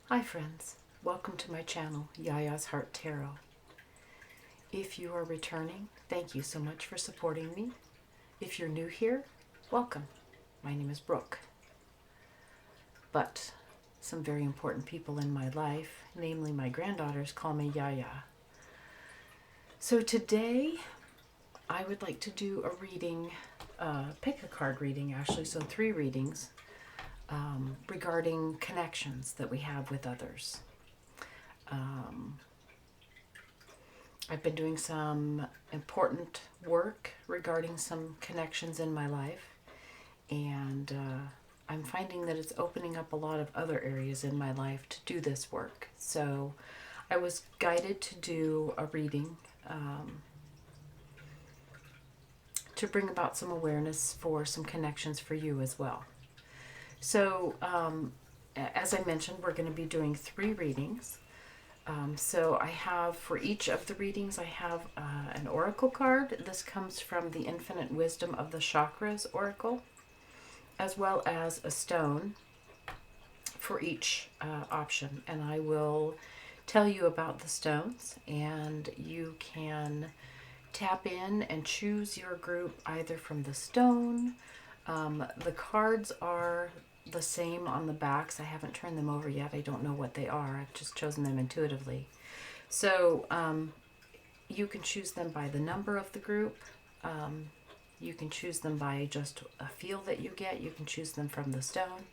Hi friends, welcome to my channel, Yaya's Heart Tarot. If you are returning, thank you so much for supporting me. If you're new here, welcome. My name is Brooke. But some very important people in my life, namely my granddaughters, call me Yaya. So today, I would like to do a reading, pick a card reading actually, so 3 readings regarding connections that we have with others. I've been doing some important work regarding some connections in my life, and I'm finding that it's opening up a lot of other areas in my life to do this work. So I was guided to do a reading to bring about some awareness for some connections for you as well. So as I mentioned, we're going to be doing 3 readings. So I have, for each of the readings, I have an oracle card. This comes from the Infinite Wisdom of the Chakras oracle, as well as a stone for each option. And I will tell you about the stones, and you can tap in and choose your group either from the stone. The cards are the same on the backs. I haven't turned them over yet. I don't know what they are. I've just chosen them intuitively. So you can choose them by the number of the group. You can choose them by just a feel that you get. You can choose them from the stone.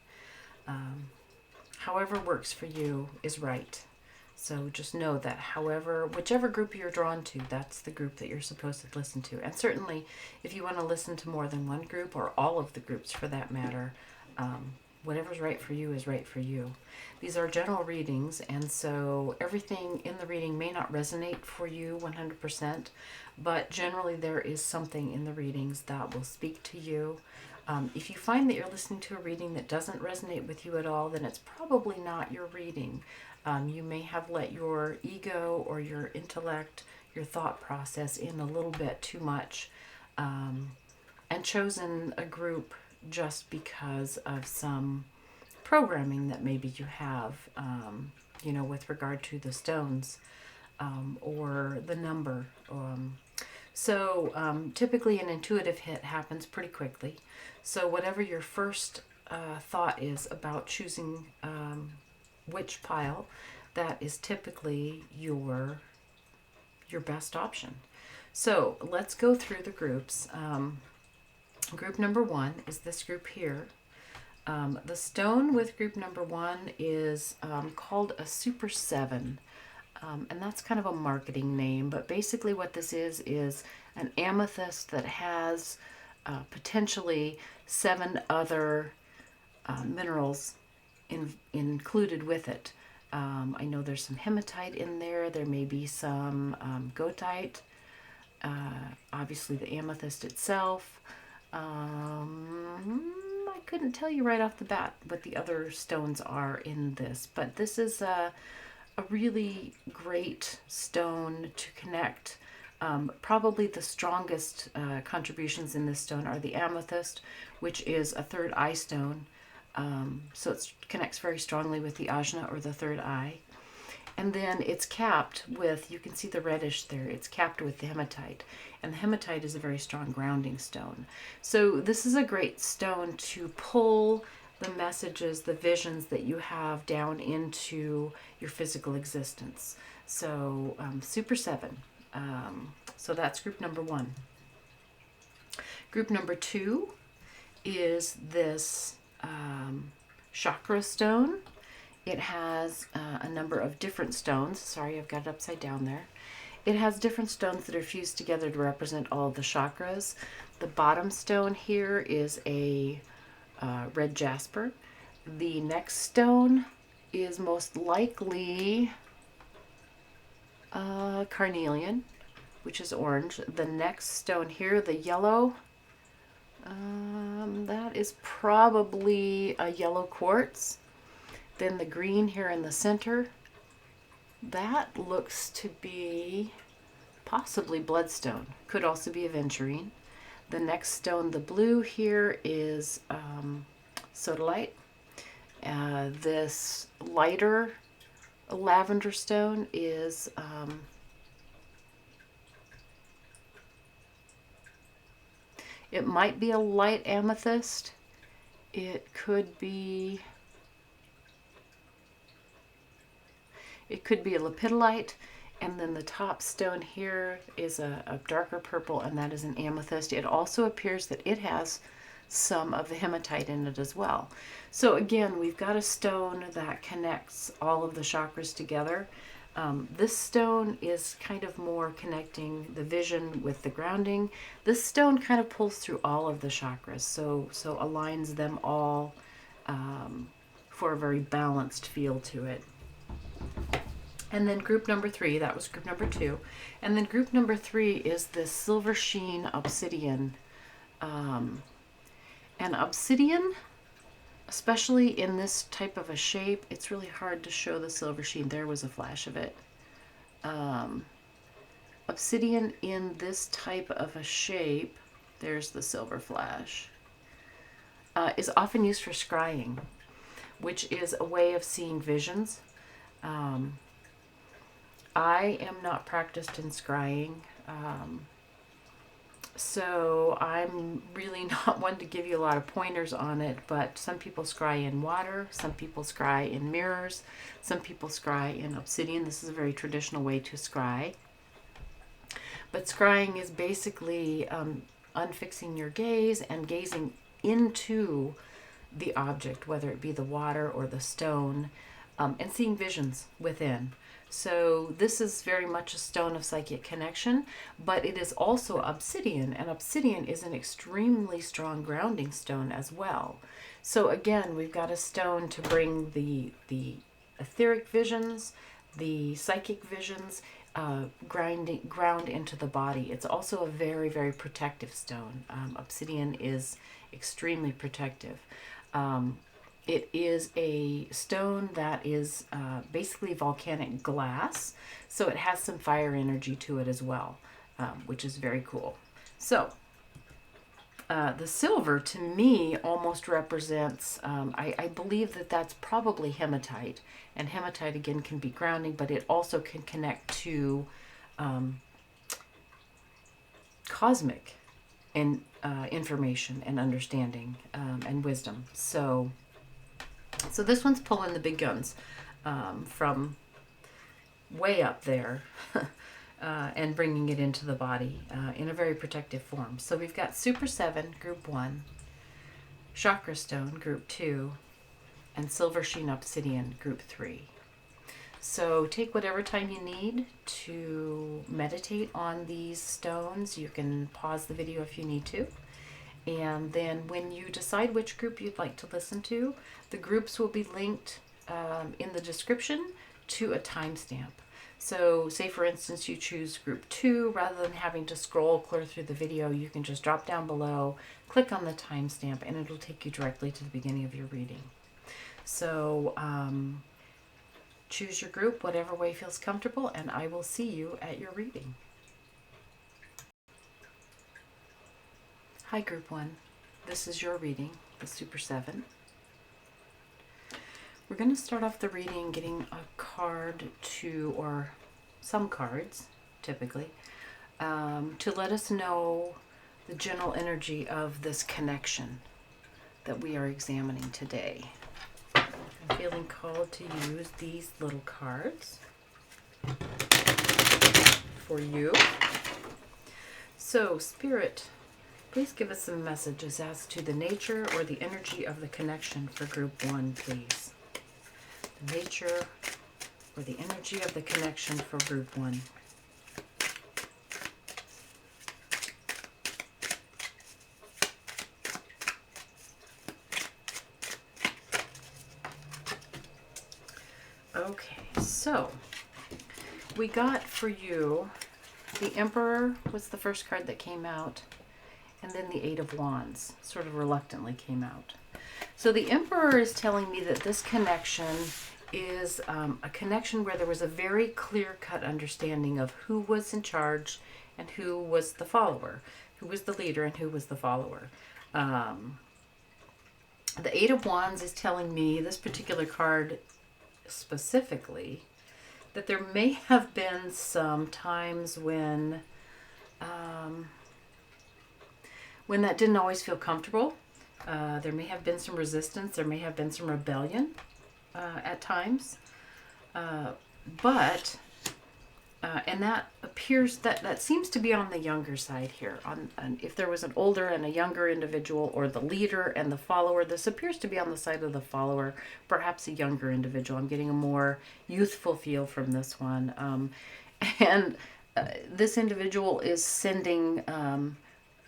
However works for you is right. So just know that whichever group you're drawn to, that's the group that you're supposed to listen to. And certainly if you want to listen to more than one group, or all of the groups for that matter, whatever's right for you is right for you. These are general readings, and so everything in the reading may not resonate for you 100%, but generally there is something in the readings that will speak to you. If you find that you're listening to a reading that doesn't resonate with you at all, then it's probably not your reading. You may have let your ego or your intellect, your thought process in a little bit too much, and chosen a group just because of some programming that maybe you have, with regard to the stones or the number. So typically an intuitive hit happens pretty quickly. So whatever your first thought is about choosing which pile, that is typically your best option. So let's go through the groups. Group number 1 is this group here. The stone with group number 1 is called a Super 7. And that's kind of a marketing name, but basically what this is an amethyst that has potentially 7 other minerals included with it. I know there's some hematite in there. There may be some goethite. Obviously the amethyst itself. I couldn't tell you right off the bat what the other stones are in this, but this is a really great stone to connect. Probably the strongest contributions in this stone are the amethyst, which is a third eye stone. So it connects very strongly with the ajna, or the third eye. And then it's capped with, you can see the reddish there, it's capped with the hematite. And the hematite is a very strong grounding stone. So this is a great stone to pull the messages, the visions that you have down into your physical existence. So Super 7. So that's group number 1. Group number 2 is this Chakra stone. It has a number of different stones. Sorry, I've got it upside down there. It has different stones that are fused together to represent all of the chakras. The bottom stone here is a red jasper. The next stone is most likely carnelian, which is orange. The next stone here, the yellow, that is probably a yellow quartz. Then the green here in the center, that looks to be possibly bloodstone. Could also be aventurine. The next stone, the blue here, is sodalite. This lighter A lavender stone is it might be a light amethyst. It could be a lepidolite, and then the top stone here is a darker purple, and that is an amethyst. It also appears that it has some of the hematite in it as well. So again, we've got a stone that connects all of the chakras together. This stone is kind of more connecting the vision with the grounding. This stone kind of pulls through all of the chakras, so aligns them all for a very balanced feel to it. And then group number 3, that was group number 2. And then group number 3 is this silver sheen obsidian. And obsidian, especially in this type of a shape, it's really hard to show the silver sheen. There was a flash of it. Obsidian in this type of a shape, there's the silver flash, is often used for scrying, which is a way of seeing visions. I am not practiced in scrying, so I'm really not one to give you a lot of pointers on it, but some people scry in water, some people scry in mirrors, some people scry in obsidian. This is a very traditional way to scry. But scrying is basically unfixing your gaze and gazing into the object, whether it be the water or the stone, and seeing visions within. So this is very much a stone of psychic connection, but it is also obsidian, and obsidian is an extremely strong grounding stone as well. So again, we've got a stone to bring the etheric visions, the psychic visions, ground into the body. It's also a very, very protective stone. Obsidian is extremely protective. It is a stone that is basically volcanic glass, so it has some fire energy to it as well, which is very cool. So the silver, to me, almost represents, I believe that that's probably hematite, and hematite, again, can be grounding, but it also can connect to cosmic and information and understanding and wisdom. So this one's pulling the big guns from way up there and bringing it into the body in a very protective form. So we've got Super 7, Group 1, Chakra Stone, Group 2, and Silver Sheen Obsidian, Group 3. So take whatever time you need to meditate on these stones. You can pause the video if you need to. And then when you decide which group you'd like to listen to, the groups will be linked in the description to a timestamp. So say, for instance, you choose group 2, rather than having to scroll clear through the video, you can just drop down below, click on the timestamp, and it'll take you directly to the beginning of your reading. So choose your group, whatever way feels comfortable, and I will see you at your reading. Hi, Group 1. This is your reading, the Super 7. We're going to start off the reading getting a card or some cards, typically, to let us know the general energy of this connection that we are examining today. I'm feeling called to use these little cards for you. So, Spirit, please give us some messages as to the nature or the energy of the connection for Group 1, please. The nature or the energy of the connection for Group 1. Okay, so we got for you, the Emperor was the first card that came out, and then the Eight of Wands sort of reluctantly came out. So the Emperor is telling me that this connection is a connection where there was a very clear-cut understanding of who was in charge and who was the follower, who was the leader and who was the follower. The Eight of Wands is telling me, this particular card specifically, that there may have been some times when that didn't always feel comfortable. There may have been some resistance. There may have been some rebellion at times. And that appears that seems to be on the younger side here. On if there was an older and a younger individual, or the leader and the follower, this appears to be on the side of the follower, perhaps a younger individual. I'm getting a more youthful feel from this one. And this individual is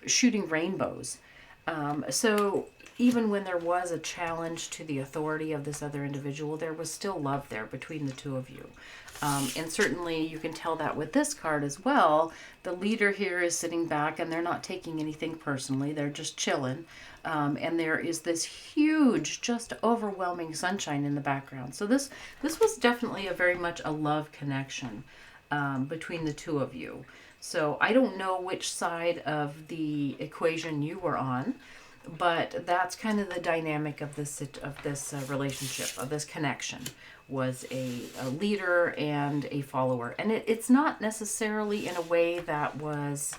shooting rainbows. So even when there was a challenge to the authority of this other individual, there was still love there between the two of you. And certainly you can tell that with this card as well. The leader here is sitting back and they're not taking anything personally. They're just chilling. And there is this huge, just overwhelming sunshine in the background. So this was definitely very much a love connection between the two of you. So I don't know which side of the equation you were on, but that's kind of the dynamic of this relationship, of this connection, was a leader and a follower. And it's not necessarily in a way that was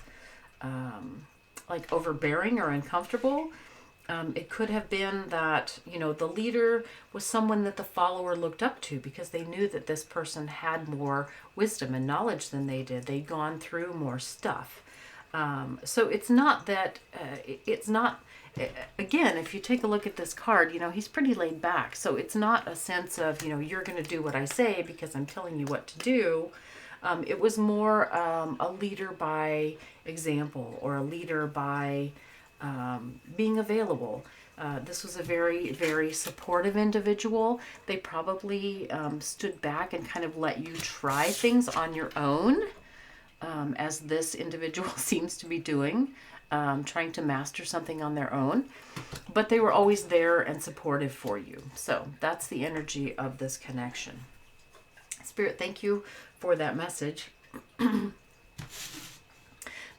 like overbearing or uncomfortable. It could have been that, the leader was someone that the follower looked up to because they knew that this person had more wisdom and knowledge than they did. They'd gone through more stuff. So it's not that, again, if you take a look at this card, he's pretty laid back. So it's not a sense of, you're going to do what I say because I'm telling you what to do. It was more a leader by example, or a leader by being available. This was a very, very supportive individual. They probably stood back and kind of let you try things on your own, as this individual seems to be doing, trying to master something on their own. But they were always there and supportive for you. So that's the energy of this connection. Spirit, thank you for that message.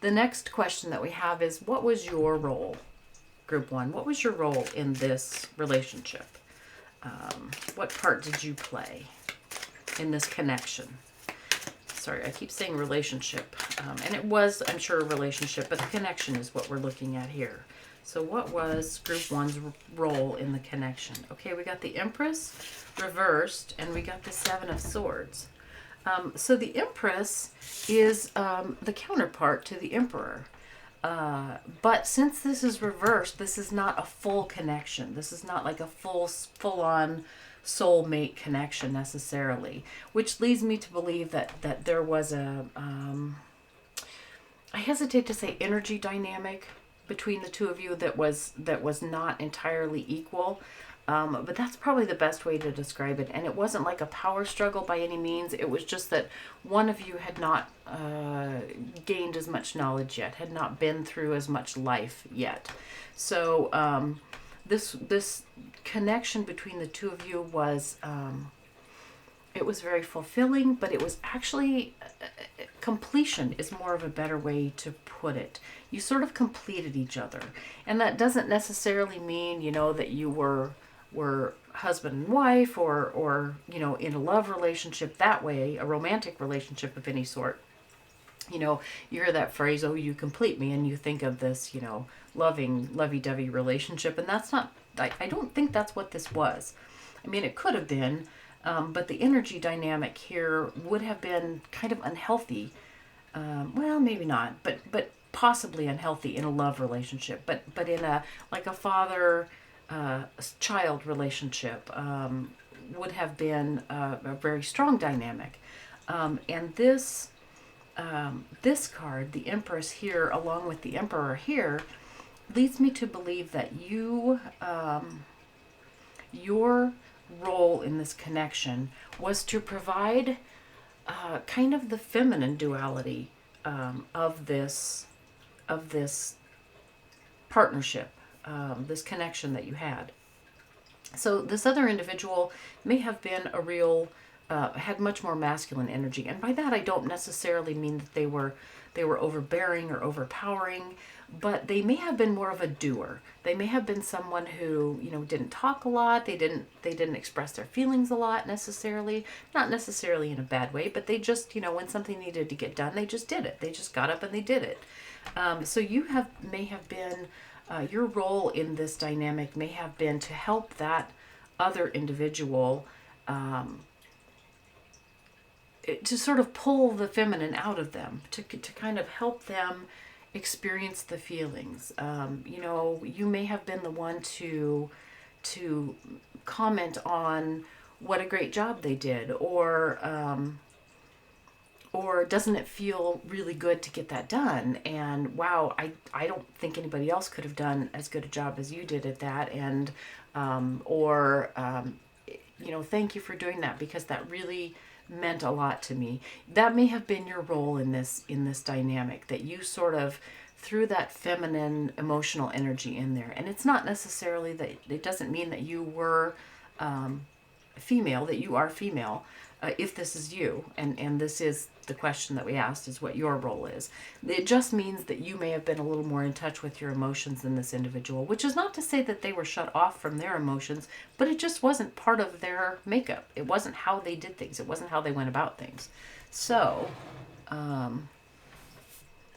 The next question that we have is, what was your role, Group 1? What was your role in this relationship? What part did you play in this connection? Sorry, I keep saying relationship. And it was, I'm sure, a relationship, but the connection is what we're looking at here. So what was Group 1's role in the connection? Okay, we got the Empress reversed, and we got the Seven of Swords. So the Empress is the counterpart to the Emperor. But since this is reversed, this is not a full connection. This is not like a full-on soulmate connection necessarily, which leads me to believe that there was a, I hesitate to say energy dynamic between the two of you that was not entirely equal. But that's probably the best way to describe it. And it wasn't like a power struggle by any means. It was just that one of you had not gained as much knowledge yet, had not been through as much life yet. So this connection between the two of you was, it was very fulfilling, but it was actually, completion is more of a better way to put it. You sort of completed each other. And that doesn't necessarily mean, that you were husband and wife, or in a love relationship that way, a romantic relationship of any sort. You hear that phrase, "Oh, you complete me," and you think of this, loving, lovey-dovey relationship, and that's not, I don't think that's what this was. I mean, it could have been, but the energy dynamic here would have been kind of unhealthy. Well, maybe not, but possibly unhealthy in a love relationship, but in a father child relationship would have been a very strong dynamic. And this card, the Empress here, along with the Emperor here, leads me to believe that your role in this connection was to provide kind of the feminine duality of this partnership, this connection that you had. So this other individual may have been a real had much more masculine energy. And by that, I don't necessarily mean that they were overbearing or overpowering, but they may have been more of a doer. They may have been someone who, didn't talk a lot. They didn't express their feelings a lot necessarily, not necessarily in a bad way, but they just, when something needed to get done, they just did it. They just got up and they did it. So you may have been, your role in this dynamic may have been to help that other individual, to sort of pull the feminine out of them, to kind of help them experience the feelings. You may have been the one to comment on what a great job they did, or doesn't it feel really good to get that done? And wow, I don't think anybody else could have done as good a job as you did at that. And thank you for doing that, because that really meant a lot to me. That may have been your role in this dynamic, that you sort of threw that feminine emotional energy in there. And it's not necessarily that, it doesn't mean that you were female, that you are female, if this is you, and this is the question that we asked, is what your role is. It just means that you may have been a little more in touch with your emotions than this individual, which is not to say that they were shut off from their emotions, but it just wasn't part of their makeup. It wasn't how they did things. It wasn't how they went about things. So,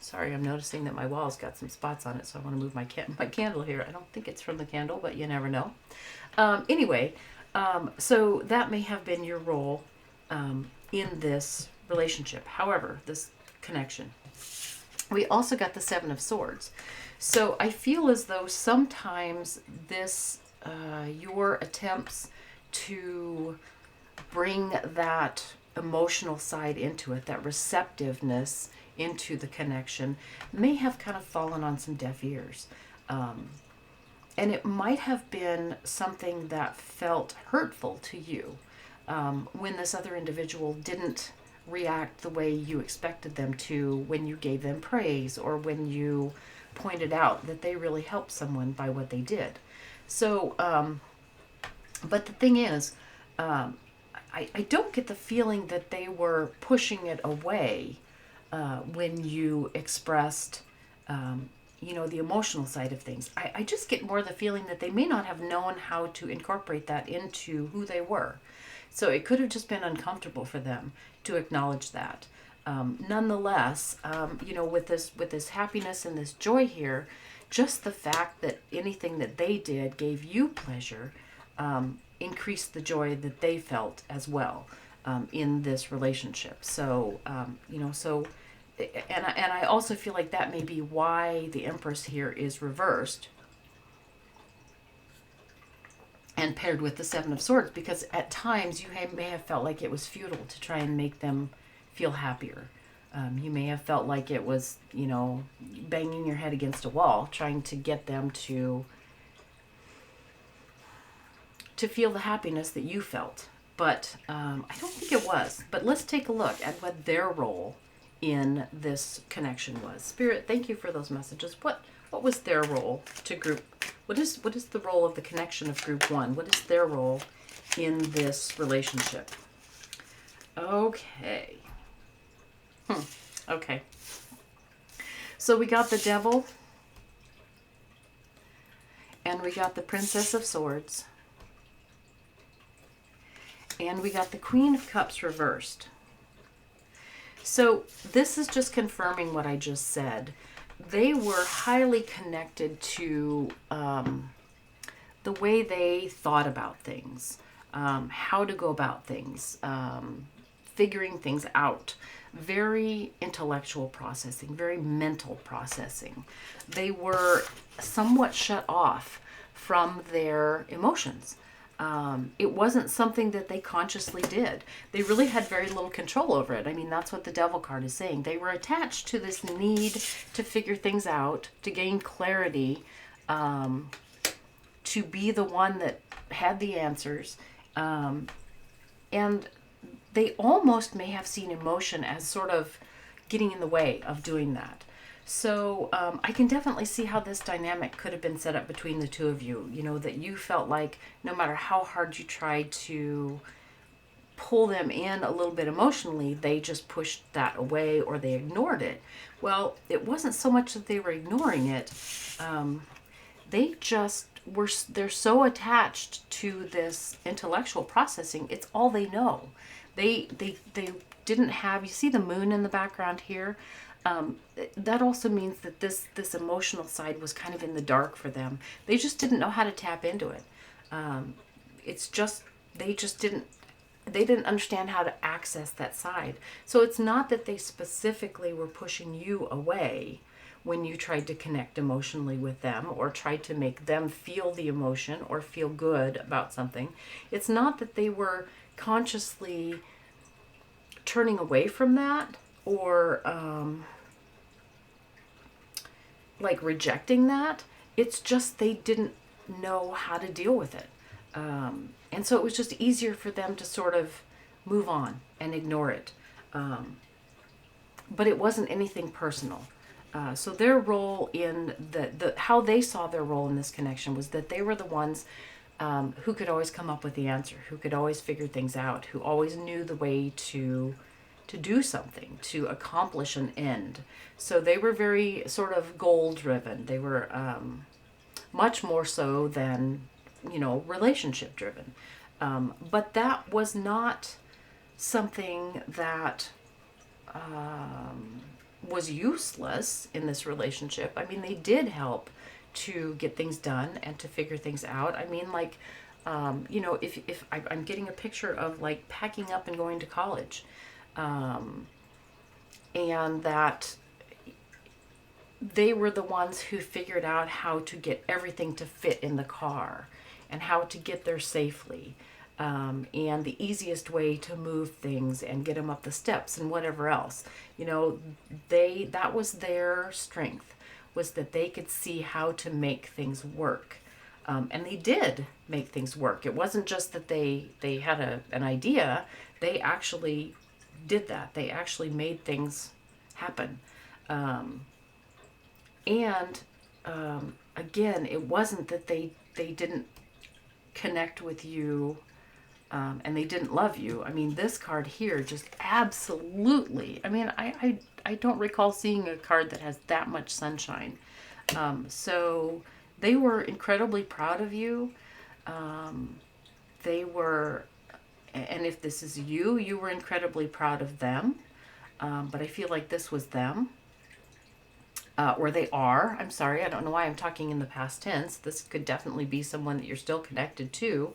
sorry, I'm noticing that my wall's got some spots on it, so I want to move my candle here. I don't think it's from the candle, but you never know. So that may have been your role in this relationship. However, this connection. We also got the Seven of Swords. So I feel as though sometimes this, your attempts to bring that emotional side into it, that receptiveness into the connection, may have kind of fallen on some deaf ears. And it might have been something that felt hurtful to you when this other individual didn't react the way you expected them to, when you gave them praise, or when you pointed out that they really helped someone by what they did. So, but the thing is, I don't get the feeling that they were pushing it away when you expressed, the emotional side of things. I just get more the feeling that they may not have known how to incorporate that into who they were. So it could have just been uncomfortable for them to acknowledge that. Nonetheless, with this happiness and this joy here, just the fact that anything that they did gave you pleasure, increased the joy that they felt as well in this relationship. So, and I also feel like that may be why the Empress here is reversed and paired with the Seven of Swords, because at times you may have felt like it was futile to try and make them feel happier. You may have felt like it was, banging your head against a wall, trying to get them to feel the happiness that you felt. But I don't think it was. But let's take a look at what their role in this connection was. Spirit, thank you for those messages. What was their role to group? What is the role of the connection of group one? What is their role in this relationship? Okay. Okay. So we got the Devil, and we got the Princess of Swords, and we got the Queen of Cups reversed. So this is just confirming what I just said. They were highly connected to the way they thought about things, how to go about things, figuring things out. Very intellectual processing, very mental processing. They were somewhat shut off from their emotions. It wasn't something that they consciously did. They really had very little control over it. I mean, that's what the Devil card is saying. They were attached to this need to figure things out, to gain clarity, to be the one that had the answers. And they almost may have seen emotion as sort of getting in the way of doing that. So I can definitely see how this dynamic could have been set up between the two of you. That you felt like no matter how hard you tried to pull them in a little bit emotionally, they just pushed that away or they ignored it. Well, it wasn't so much that they were ignoring it. They just they're so attached to this intellectual processing. It's all they know. They didn't have, you see the moon in the background here? That also means that this emotional side was kind of in the dark for them. They just didn't know how to tap into it. It's just, they didn't understand how to access that side. So it's not that they specifically were pushing you away when you tried to connect emotionally with them or tried to make them feel the emotion or feel good about something. It's not that they were consciously turning away from that or like rejecting that. It's just they didn't know how to deal with it. And so it was just easier for them to sort of move on and ignore it. But it wasn't anything personal. So their role in how they saw their role in this connection was that they were the ones who could always come up with the answer, who could always figure things out, who always knew the way to do something, to accomplish an end. So they were very sort of goal driven. They were much more so than, relationship driven. But that was not something that was useless in this relationship. I mean, they did help to get things done and to figure things out. I mean, like, if I'm getting a picture of like packing up and going to college, and that they were the ones who figured out how to get everything to fit in the car and how to get there safely. And the easiest way to move things and get them up the steps and whatever else. That was their strength, was that they could see how to make things work. And they did make things work. It wasn't just that they had an idea. They actually did that. They actually made things happen. Again, it wasn't that they didn't connect with you and they didn't love you. I mean, this card here just absolutely, I mean, I don't recall seeing a card that has that much sunshine. So they were incredibly proud of you. They were, and if this is you were incredibly proud of them. But I feel like this was them. Or they are. I'm sorry, I don't know why I'm talking in the past tense. This could definitely be someone that you're still connected to.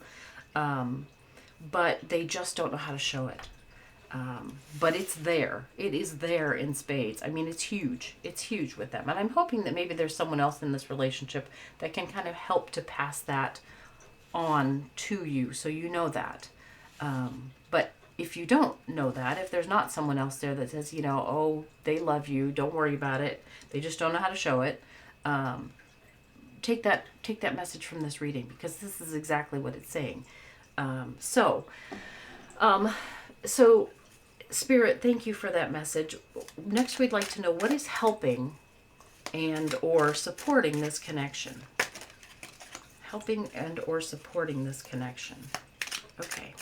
But they just don't know how to show it. But it's there. It is there in spades. I mean, it's huge. It's huge with them. And I'm hoping that maybe there's someone else in this relationship that can kind of help to pass that on to you so you know that. But if you don't know that, if there's not someone else there that says, oh, they love you, don't worry about it, they just don't know how to show it, take that message from this reading, because this is exactly what it's saying. So Spirit, thank you for that message. Next, we'd like to know what is helping and or supporting this connection. Helping and or supporting this connection. Okay.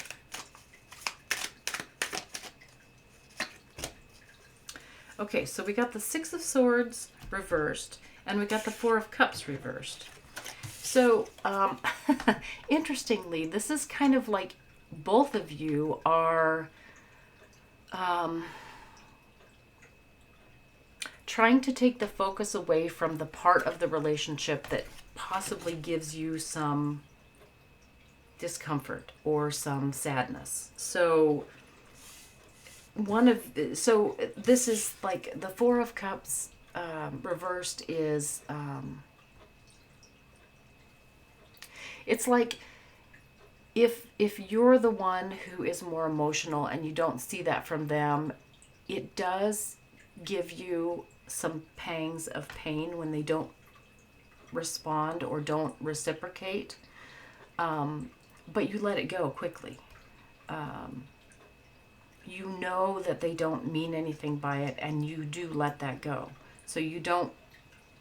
Okay, so we got the Six of Swords reversed, and we got the Four of Cups reversed. So, interestingly, this is kind of like both of you are trying to take the focus away from the part of the relationship that possibly gives you some discomfort or some sadness. So this is like the Four of Cups reversed is it's like if you're the one who is more emotional and you don't see that from them, it does give you some pangs of pain when they don't respond or don't reciprocate, but you let it go quickly. You know that they don't mean anything by it, and you do let that go. So you don't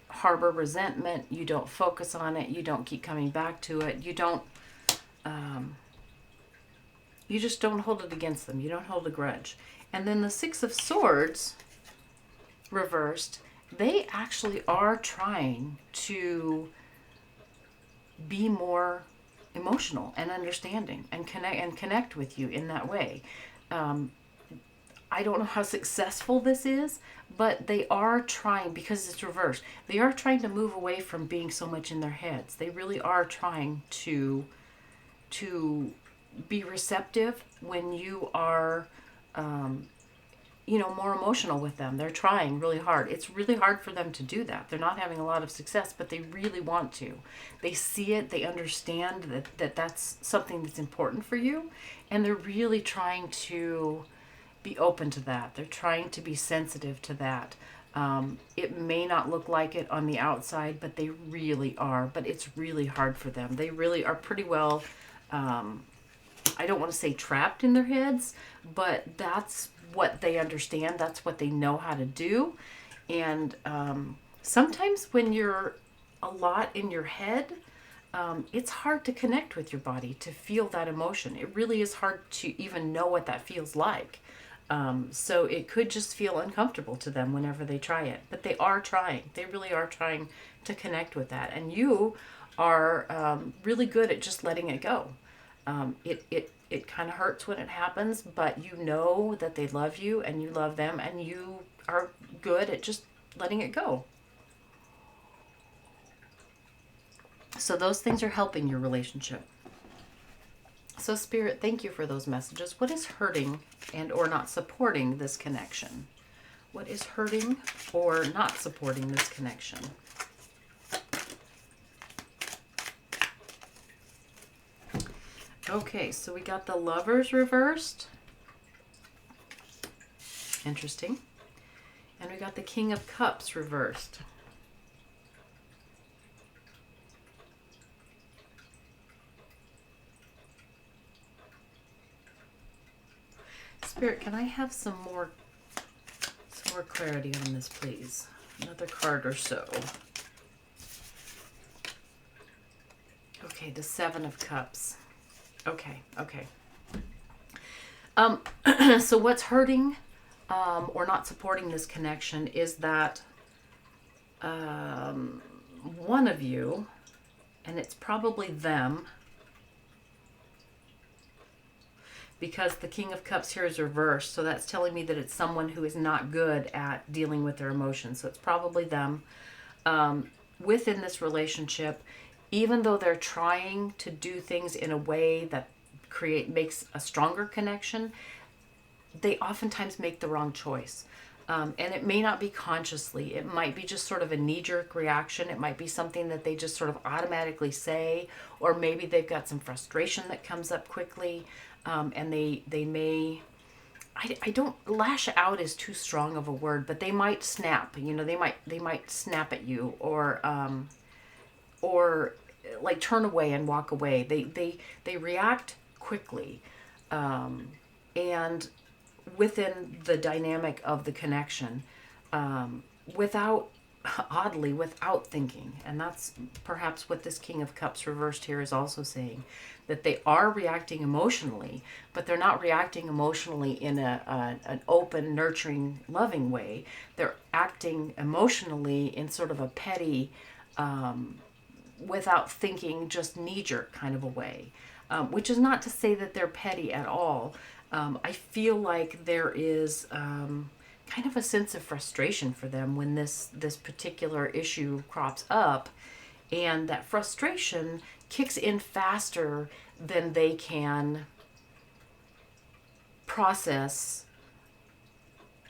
harbor resentment, you don't focus on it, you don't keep coming back to it, you don't You just don't hold it against them. You don't hold a grudge. And then the Six of Swords reversed, they actually are trying to be more emotional and understanding and connect with you in that way. I don't know how successful this is, but they are trying, because it's reversed, they are trying to move away from being so much in their heads. They really are trying to be receptive when you are more emotional with them. They're trying really hard. It's really hard for them to do that. They're not having a lot of success, but they really want to. They see it, they understand that that's something that's important for you, and they're really trying to be open to that. They're trying to be sensitive to that. It may not look like it on the outside, but they really are. But it's really hard for them. They really are pretty well, I don't want to say trapped in their heads, but that's what they understand. That's what they know how to do. And sometimes when you're a lot in your head, it's hard to connect with your body, to feel that emotion. It really is hard to even know what that feels like. So it could just feel uncomfortable to them whenever they try it. But they are trying. They really are trying to connect with that. And you are really good at just letting it go. It kind of hurts when it happens, but you know that they love you and you love them, and you are good at just letting it go. So those things are helping your relationship. So Spirit, thank you for those messages. What is hurting and or not supporting this connection? What is hurting or not supporting this connection? Okay, so we got the Lovers reversed. Interesting. And we got the King of Cups reversed. Spirit, can I have some more clarity on this, please? Another card or so. Okay, the Seven of Cups. Okay. So what's hurting or not supporting this connection is that one of you, and it's probably them, because the King of Cups here is reversed, so that's telling me that it's someone who is not good at dealing with their emotions. So it's probably them. Within this relationship, even though they're trying to do things in a way that makes a stronger connection, they oftentimes make the wrong choice. And it may not be consciously. It might be just sort of a knee-jerk reaction. It might be something that they just sort of automatically say, or maybe they've got some frustration that comes up quickly, and they may... I don't... Lash out is too strong of a word, but they might snap. They might snap at you, or like turn away and walk away. They react quickly, and within the dynamic of the connection, without thinking. And that's perhaps what this King of Cups reversed here is also saying, that they are reacting emotionally, but they're not reacting emotionally in an open, nurturing, loving way. They're acting emotionally in sort of a petty, without thinking, just knee-jerk kind of a way, which is not to say that they're petty at all. I feel like there is kind of a sense of frustration for them when this particular issue crops up, and that frustration kicks in faster than they can process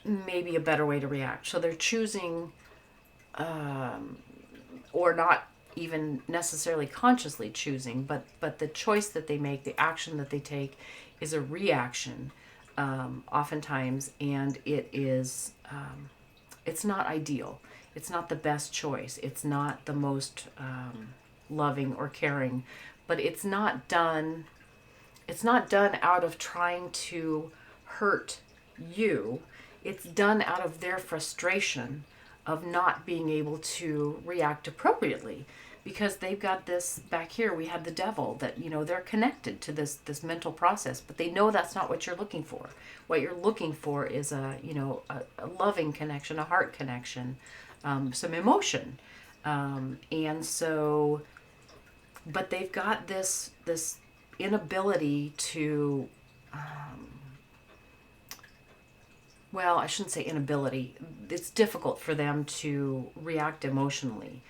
maybe a better way to react. So they're choosing, or not even necessarily consciously choosing, but the choice that they make, the action that they take, is a reaction, oftentimes, and it is, it's not ideal. It's not the best choice. It's not the most loving or caring, but it's not done out of trying to hurt you. It's done out of their frustration of not being able to react appropriately, because they've got this back here. We have the devil that, you know, they're connected to this mental process, but they know that's not what you're looking for. What you're looking for is a loving connection, a heart connection, some emotion. And so, but they've got this inability to, well, I shouldn't say inability. It's difficult for them to react emotionally.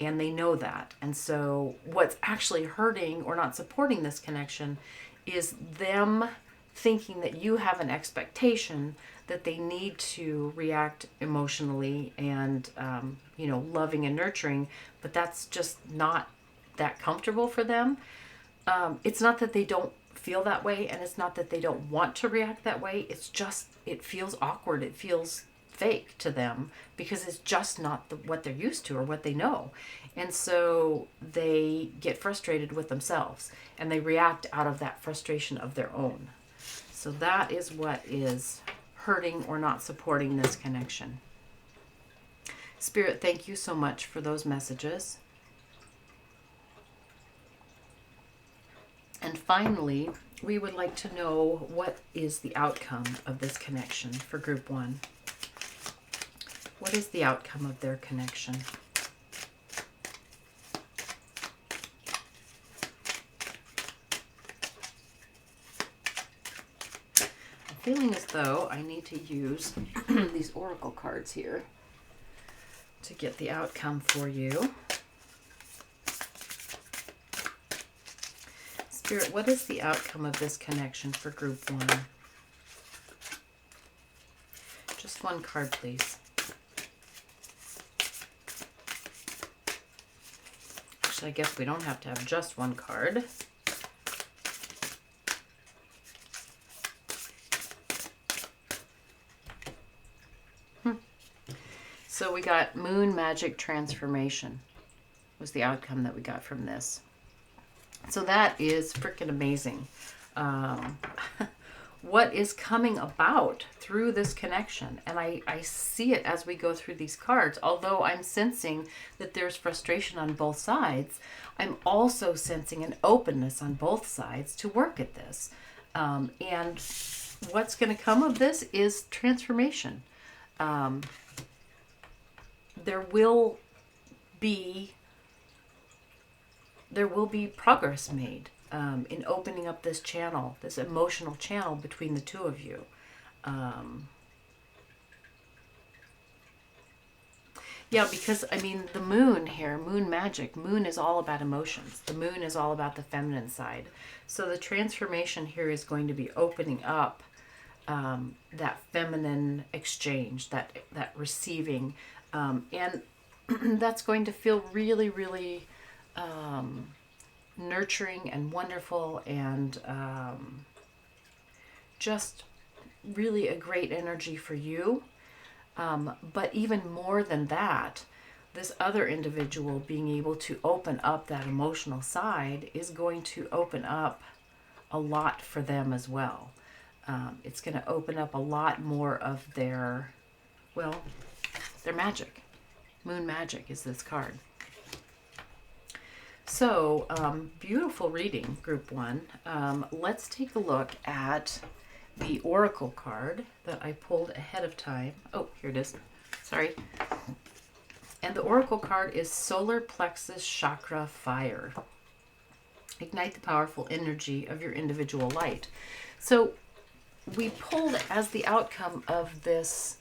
And they know that. And so what's actually hurting or not supporting this connection is them thinking that you have an expectation that they need to react emotionally and, loving and nurturing, but that's just not that comfortable for them. It's not that they don't feel that way, and it's not that they don't want to react that way. It's just, it feels awkward. It feels fake to them because it's just not what they're used to or what they know. And so they get frustrated with themselves and they react out of that frustration of their own. So that is what is hurting or not supporting this connection. Spirit, thank you so much for those messages. And finally, we would like to know what is the outcome of this connection for group 1. What is the outcome of their connection? I'm feeling as though I need to use these oracle cards here to get the outcome for you. Spirit, what is the outcome of this connection for group 1? Just one card, please. Actually, I guess we don't have to have just one card. So we got moon magic transformation was the outcome that we got from this. So that is freaking amazing. What is coming about through this connection? And I see it as we go through these cards. Although I'm sensing that there's frustration on both sides, I'm also sensing an openness on both sides to work at this. And what's going to come of this is transformation. There will be progress made in opening up this channel, this emotional channel between the two of you. Yeah, because, I mean, the moon here, moon magic, moon is all about emotions. The moon is all about the feminine side. So the transformation here is going to be opening up that feminine exchange, that receiving. And that's going to feel really, really nurturing and wonderful, and just really a great energy for you. But even more than that, this other individual being able to open up that emotional side is going to open up a lot for them as well. It's going to open up a lot more of their magic. Moon magic is this card. So, beautiful reading, group 1. Let's take a look at the oracle card that I pulled ahead of time. Oh, here it is. Sorry. And the oracle card is Solar Plexus Chakra Fire. Ignite the powerful energy of your individual light. So we pulled as the outcome of this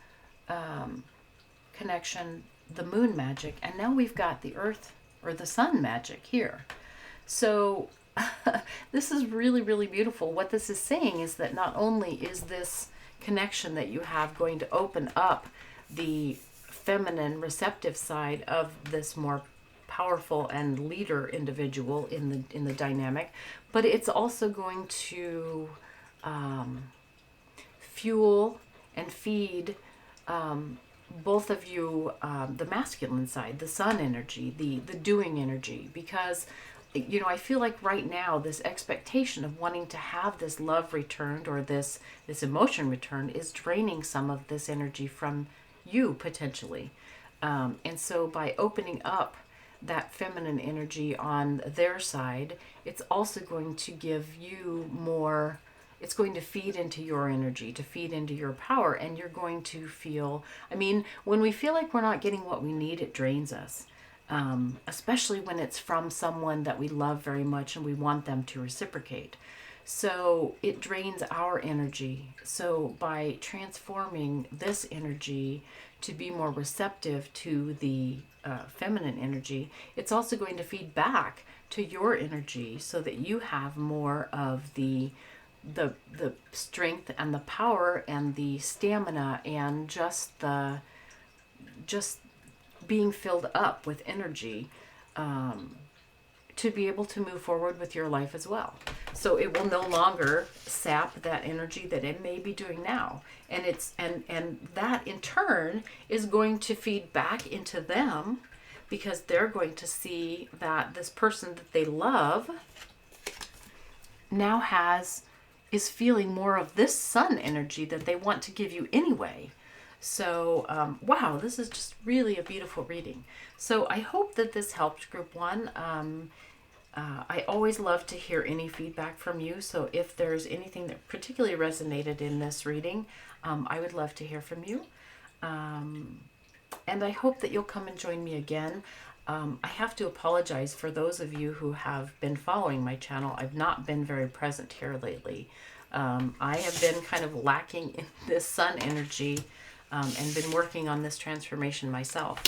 connection the moon magic, and now we've got the earth or the sun magic here. So this is really, really beautiful. What this is saying is that not only is this connection that you have going to open up the feminine receptive side of this more powerful and leader individual in the dynamic, but it's also going to fuel and feed both of you, the masculine side, the sun energy, the doing energy, because I feel like right now this expectation of wanting to have this love returned or this emotion returned is draining some of this energy from you potentially. And so by opening up that feminine energy on their side, it's also going to give you more, it's going to feed into your energy, to feed into your power, and you're going to feel, I mean, when we feel like we're not getting what we need, it drains us. Especially when it's from someone that we love very much and we want them to reciprocate. So it drains our energy. So by transforming this energy to be more receptive to the feminine energy, it's also going to feed back to your energy so that you have more of the strength and the power and the stamina and just being filled up with energy to be able to move forward with your life as well. So it will no longer sap that energy that it may be doing now. And and that in turn is going to feed back into them, because they're going to see that this person that they love now is feeling more of this sun energy that they want to give you anyway. So, wow, this is just really a beautiful reading. So I hope that this helped Group 1. I always love to hear any feedback from you. So if there's anything that particularly resonated in this reading, I would love to hear from you. And I hope that you'll come and join me again. I have to apologize for those of you who have been following my channel. I've not been very present here lately. I have been kind of lacking in this sun energy and been working on this transformation myself.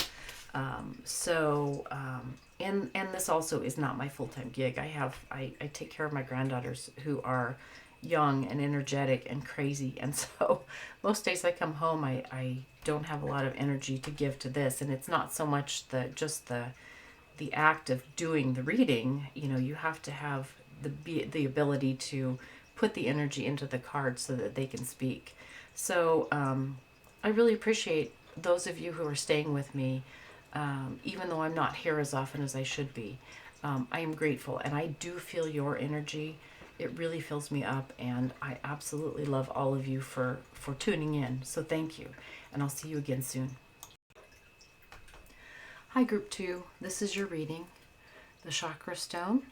And this also is not my full-time gig. I take care of my granddaughters who are young and energetic and crazy. And so most days I come home, I don't have a lot of energy to give to this. And it's not so much just the act of doing the reading. You know, you have to have the ability to put the energy into the cards so that they can speak. So I really appreciate those of you who are staying with me, even though I'm not here as often as I should be. I am grateful, and I do feel your energy. It really fills me up, and I absolutely love all of you for tuning in. So thank you, and I'll see you again soon. Hi, Group 2. This is your reading, the Chakra Stone.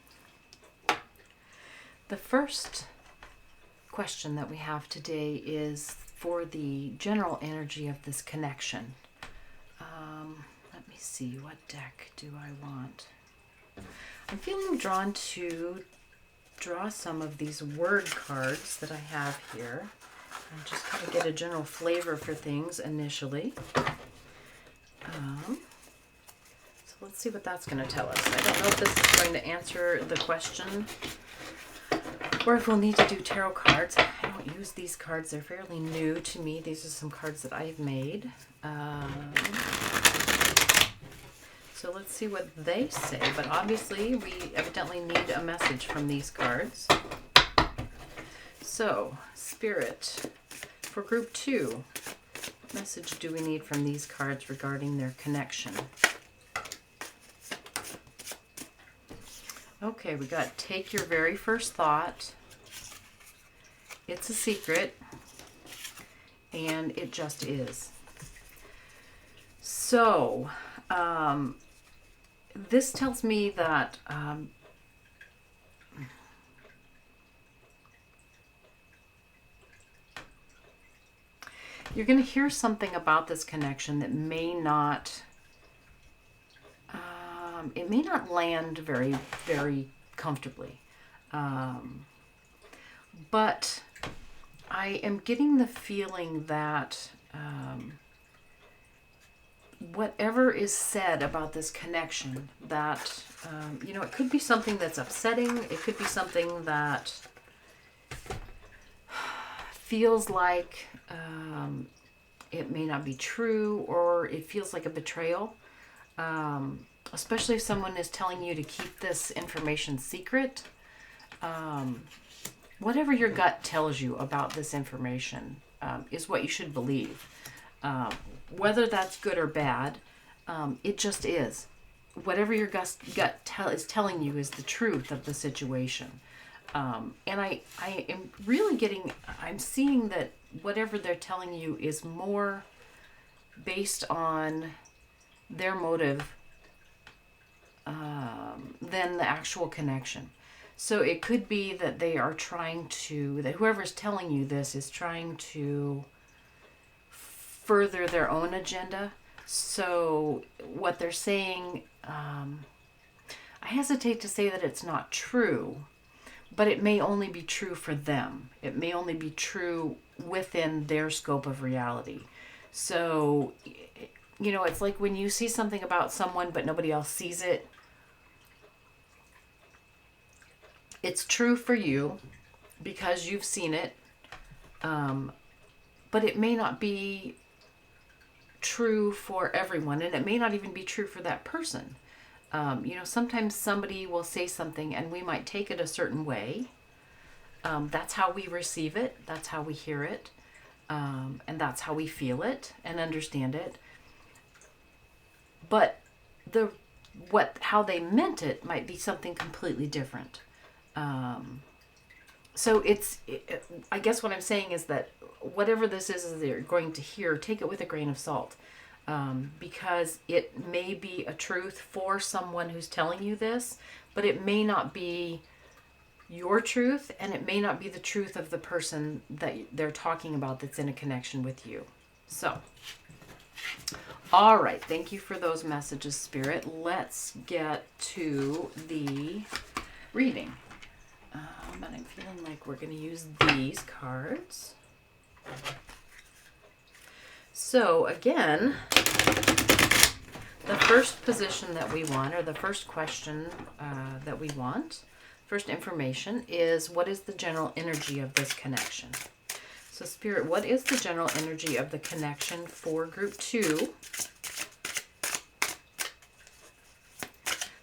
The first question that we have today is for the general energy of this connection. Let me see, what deck do I want? I'm feeling drawn to draw some of these word cards that I have here and just kind of get a general flavor for things initially. So let's see what that's going to tell us. I don't know if this is going to answer the question or if we'll need to do tarot cards. I don't use these cards. They're fairly new to me. These are some cards that I've made. So let's see what they say. But obviously, we evidently need a message from these cards. So, Spirit, for Group 2, what message do we need from these cards regarding their connection? Okay, we got take your very first thought. It's a secret. And it just is. So, this tells me that you're going to hear something about this connection that may not it may not land very, very comfortably. But I am getting the feeling that whatever is said about this connection, that, it could be something that's upsetting. It could be something that feels like it may not be true, or it feels like a betrayal. Especially if someone is telling you to keep this information secret. Whatever your gut tells you about this information is what you should believe. Whether that's good or bad, it just is. Whatever your gut is telling you is the truth of the situation. And I am really I'm seeing that whatever they're telling you is more based on their motive than the actual connection. So it could be that they are trying to, that whoever's telling you this is trying to further their own agenda. So what they're saying, I hesitate to say that it's not true, but it may only be true for them. It may only be true within their scope of reality. So, you know, it's like when you see something about someone but nobody else sees it. It's true for you because you've seen it, but it may not be true for everyone, and it may not even be true for that person. You know, sometimes somebody will say something and we might take it a certain way. That's how we receive it. That's how we hear it. And that's how we feel it and understand it. But how they meant it might be something completely different. So I guess what I'm saying is that whatever this is that you're going to hear, take it with a grain of salt. Because it may be a truth for someone who's telling you this, but it may not be your truth, and it may not be the truth of the person that they're talking about that's in a connection with you. So, all right, thank you for those messages, Spirit. Let's get to the reading. And I'm feeling like we're going to use these cards. So again, the first position that we want, or the first question that we want, first information is, what is the general energy of this connection? So Spirit, what is the general energy of the connection for group 2?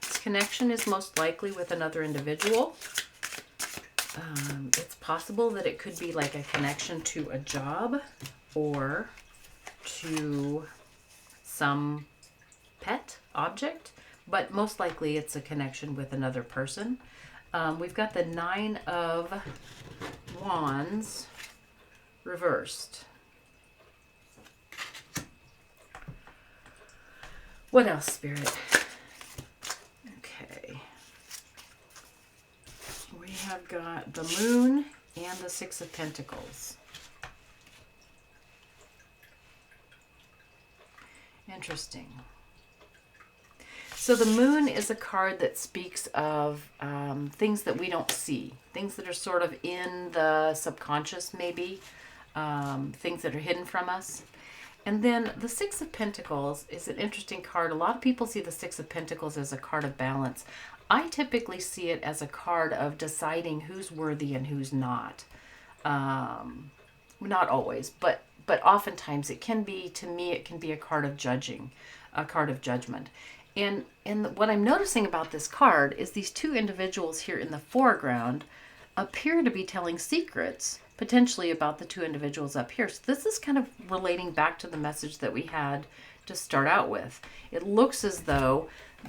This connection is most likely with another individual. It's possible that it could be like a connection to a job or to some pet object, but most likely it's a connection with another person. We've got the 9 of Wands reversed. What else, Spirit? Okay. We have got the Moon and the 6 of Pentacles. Interesting. So the Moon is a card that speaks of things that we don't see, things that are sort of in the subconscious, maybe, things that are hidden from us. And then the 6 of Pentacles is an interesting card. A lot of people see the 6 of Pentacles as a card of balance. I typically see it as a card of deciding who's worthy and who's not. Not always, but oftentimes it can be, to me, it can be a card of judging, a card of judgment. And what I'm noticing about this card is these 2 individuals here in the foreground appear to be telling secrets, potentially about the 2 individuals up here. So this is kind of relating back to the message that we had to start out with. It looks as though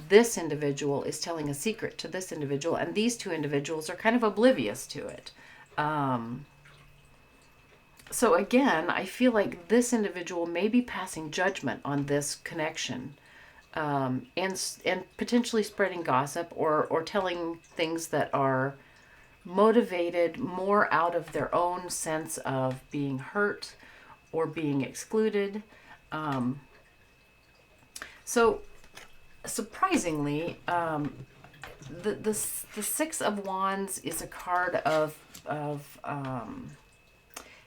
this individual is telling a secret to this individual, and these 2 individuals are kind of oblivious to it. So again, I feel like this individual may be passing judgment on this connection, and potentially spreading gossip or telling things that are motivated more out of their own sense of being hurt or being excluded. So surprisingly, the 6 of Wands is a card of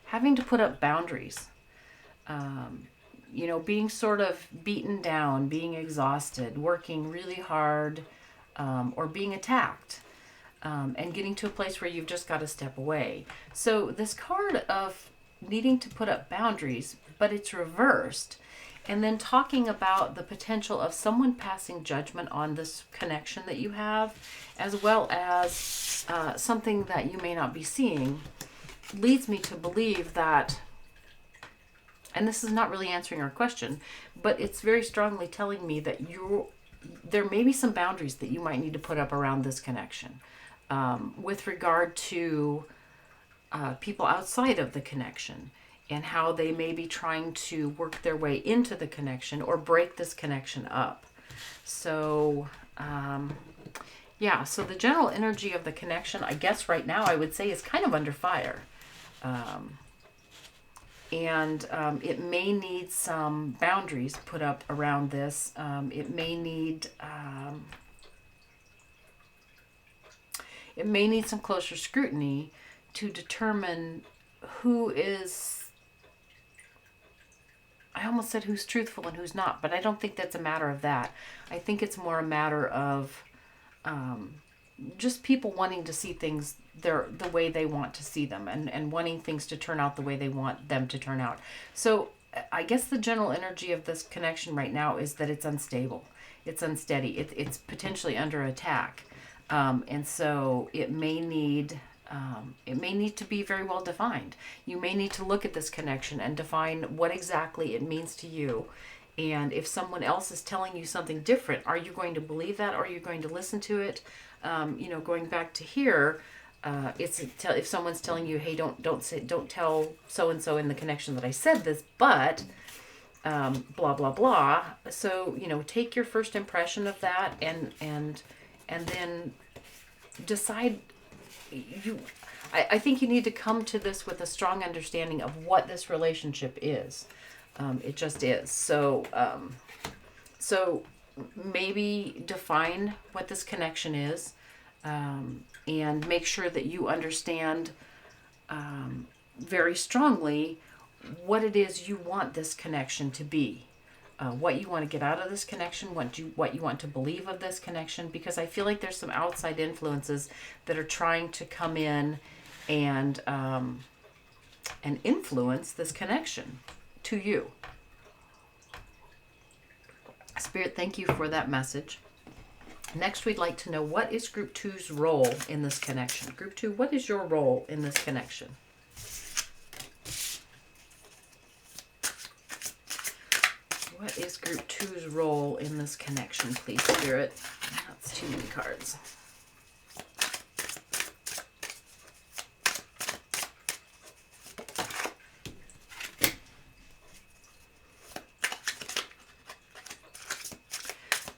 having to put up boundaries, you know, being sort of beaten down, being exhausted, working really hard, or being attacked, and getting to a place where you've just got to step away. So this card of needing to put up boundaries, but it's reversed, and then talking about the potential of someone passing judgment on this connection that you have, as well as something that you may not be seeing, leads me to believe that, and this is not really answering our question, but it's very strongly telling me that there may be some boundaries that you might need to put up around this connection, with regard to people outside of the connection and how they may be trying to work their way into the connection or break this connection up. So Yeah, so the general energy of the connection, I guess right now I would say, is kind of under fire. And it may need some boundaries put up around this. It may need some closer scrutiny to determine who is, I almost said who's truthful and who's not, but I don't think that's a matter of that. I think it's more a matter of just people wanting to see things the way they want to see them, and wanting things to turn out the way they want them to turn out. So I guess the general energy of this connection right now is that it's unstable. It's unsteady. It's potentially under attack. And so it may need to be very well defined. You may need to look at this connection and define what exactly it means to you. And if someone else is telling you something different, are you going to believe that? Or are you going to listen to it? Going back to here, if someone's telling you, hey, don't tell so and so in the connection that I said this, but blah blah blah. So take your first impression of that and then decide. I think you need to come to this with a strong understanding of what this relationship is. It just is. So maybe define what this connection is, and make sure that you understand very strongly what it is you want this connection to be. What you want to get out of this connection, what you want to believe of this connection, because I feel like there's some outside influences that are trying to come in and influence this connection to you. Spirit, thank you for that message. Next, we'd like to know, what is Group 2's role in this connection? Group 2, what is your role in this connection? What is Group 2's role in this connection, please, Spirit? That's too many cards.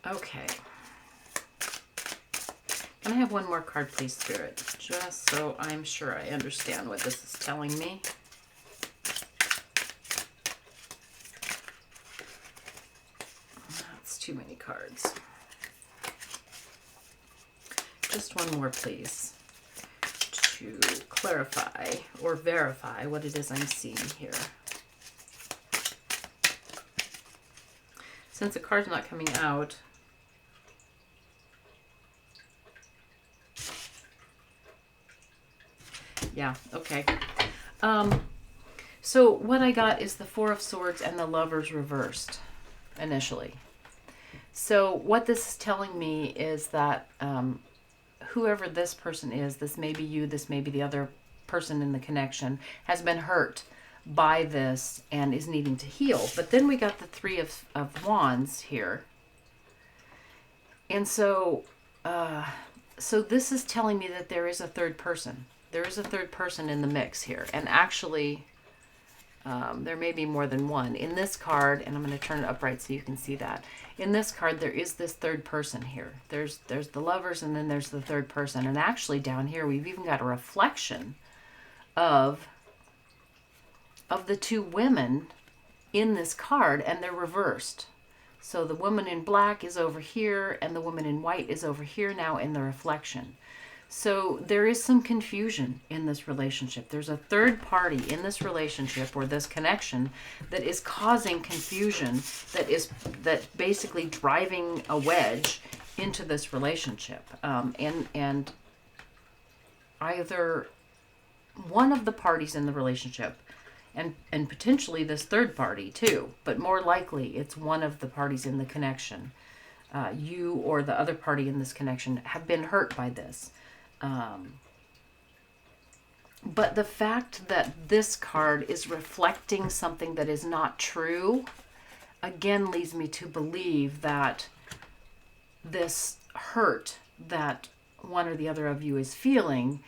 Okay. Can I have one more card, please, Spirit? Just so I'm sure I understand what this is telling me. That's too many cards. Just one more, please, to clarify or verify what it is I'm seeing here. Since the card's not coming out, yeah, okay. So what I got is the Four of Swords and the Lovers reversed initially. So what this is telling me is that whoever this person is, this may be you, this may be the other person in the connection, has been hurt by this and is needing to heal. But then we got the Three of Wands here. And so this is telling me that there is a third person. There is a third person in the mix here. And actually, there may be more than one. In this card, and I'm going to turn it upright so you can see that. In this card, there is this third person here. There's the Lovers, and then there's the third person. And actually down here, we've even got a reflection of the two women in this card, and they're reversed. So the woman in black is over here, and the woman in white is over here now in the reflection. So there is some confusion in this relationship. There's a third party in this relationship or this connection that is causing confusion, that basically driving a wedge into this relationship. And either one of the parties in the relationship, and potentially this third party too, but more likely it's one of the parties in the connection, you or the other party in this connection, have been hurt by this. But the fact that this card is reflecting something that is not true, again, leads me to believe that this hurt that one or the other of you is feeling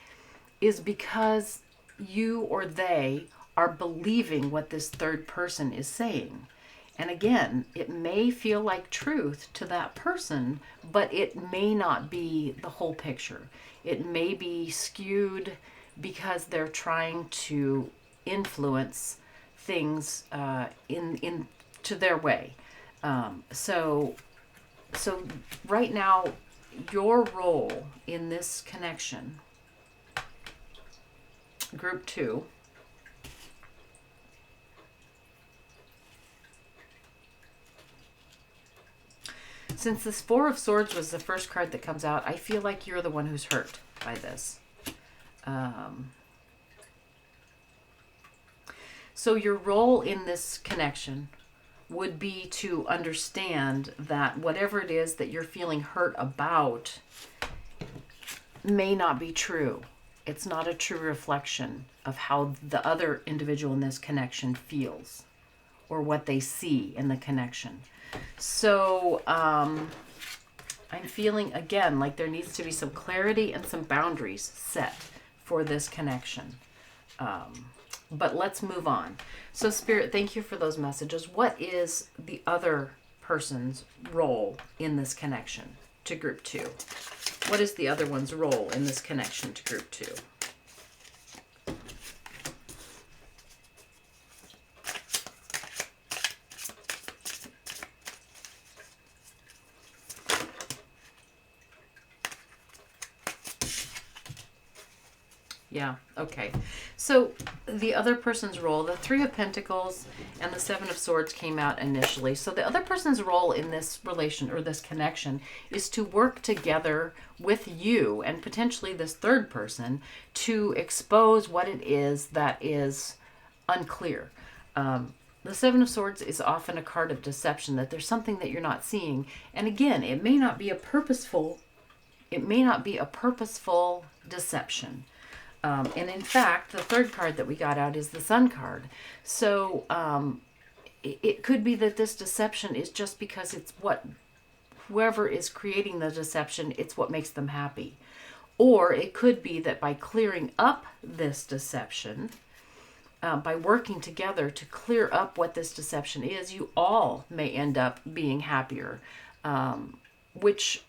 is because you or they are believing what this third person is saying. And again, it may feel like truth to that person, but it may not be the whole picture. It may be skewed because they're trying to influence things in to their way. So right now, your role in this connection, group 2, since this Four of Swords was the first card that comes out, I feel like you're the one who's hurt by this. So your role in this connection would be to understand that whatever it is that you're feeling hurt about may not be true. It's not a true reflection of how the other individual in this connection feels or what they see in the connection. So I'm feeling, again, like there needs to be some clarity and some boundaries set for this connection. But let's move on. So Spirit, thank you for those messages. What is the other person's role in this connection to group 2? What is the other one's role in this connection to group 2? Yeah, okay. So the other person's role, the Three of Pentacles and the Seven of Swords came out initially. So the other person's role in this relation or this connection is to work together with you and potentially this third person to expose what it is that is unclear. The Seven of Swords is often a card of deception, that there's something that you're not seeing. And again, it may not be a purposeful deception. And in fact, the third card that we got out is the Sun card. So it could be that this deception is just because it's what whoever is creating the deception, it's what makes them happy. Or it could be that by clearing up this deception, by working together to clear up what this deception is, you all may end up being happier, which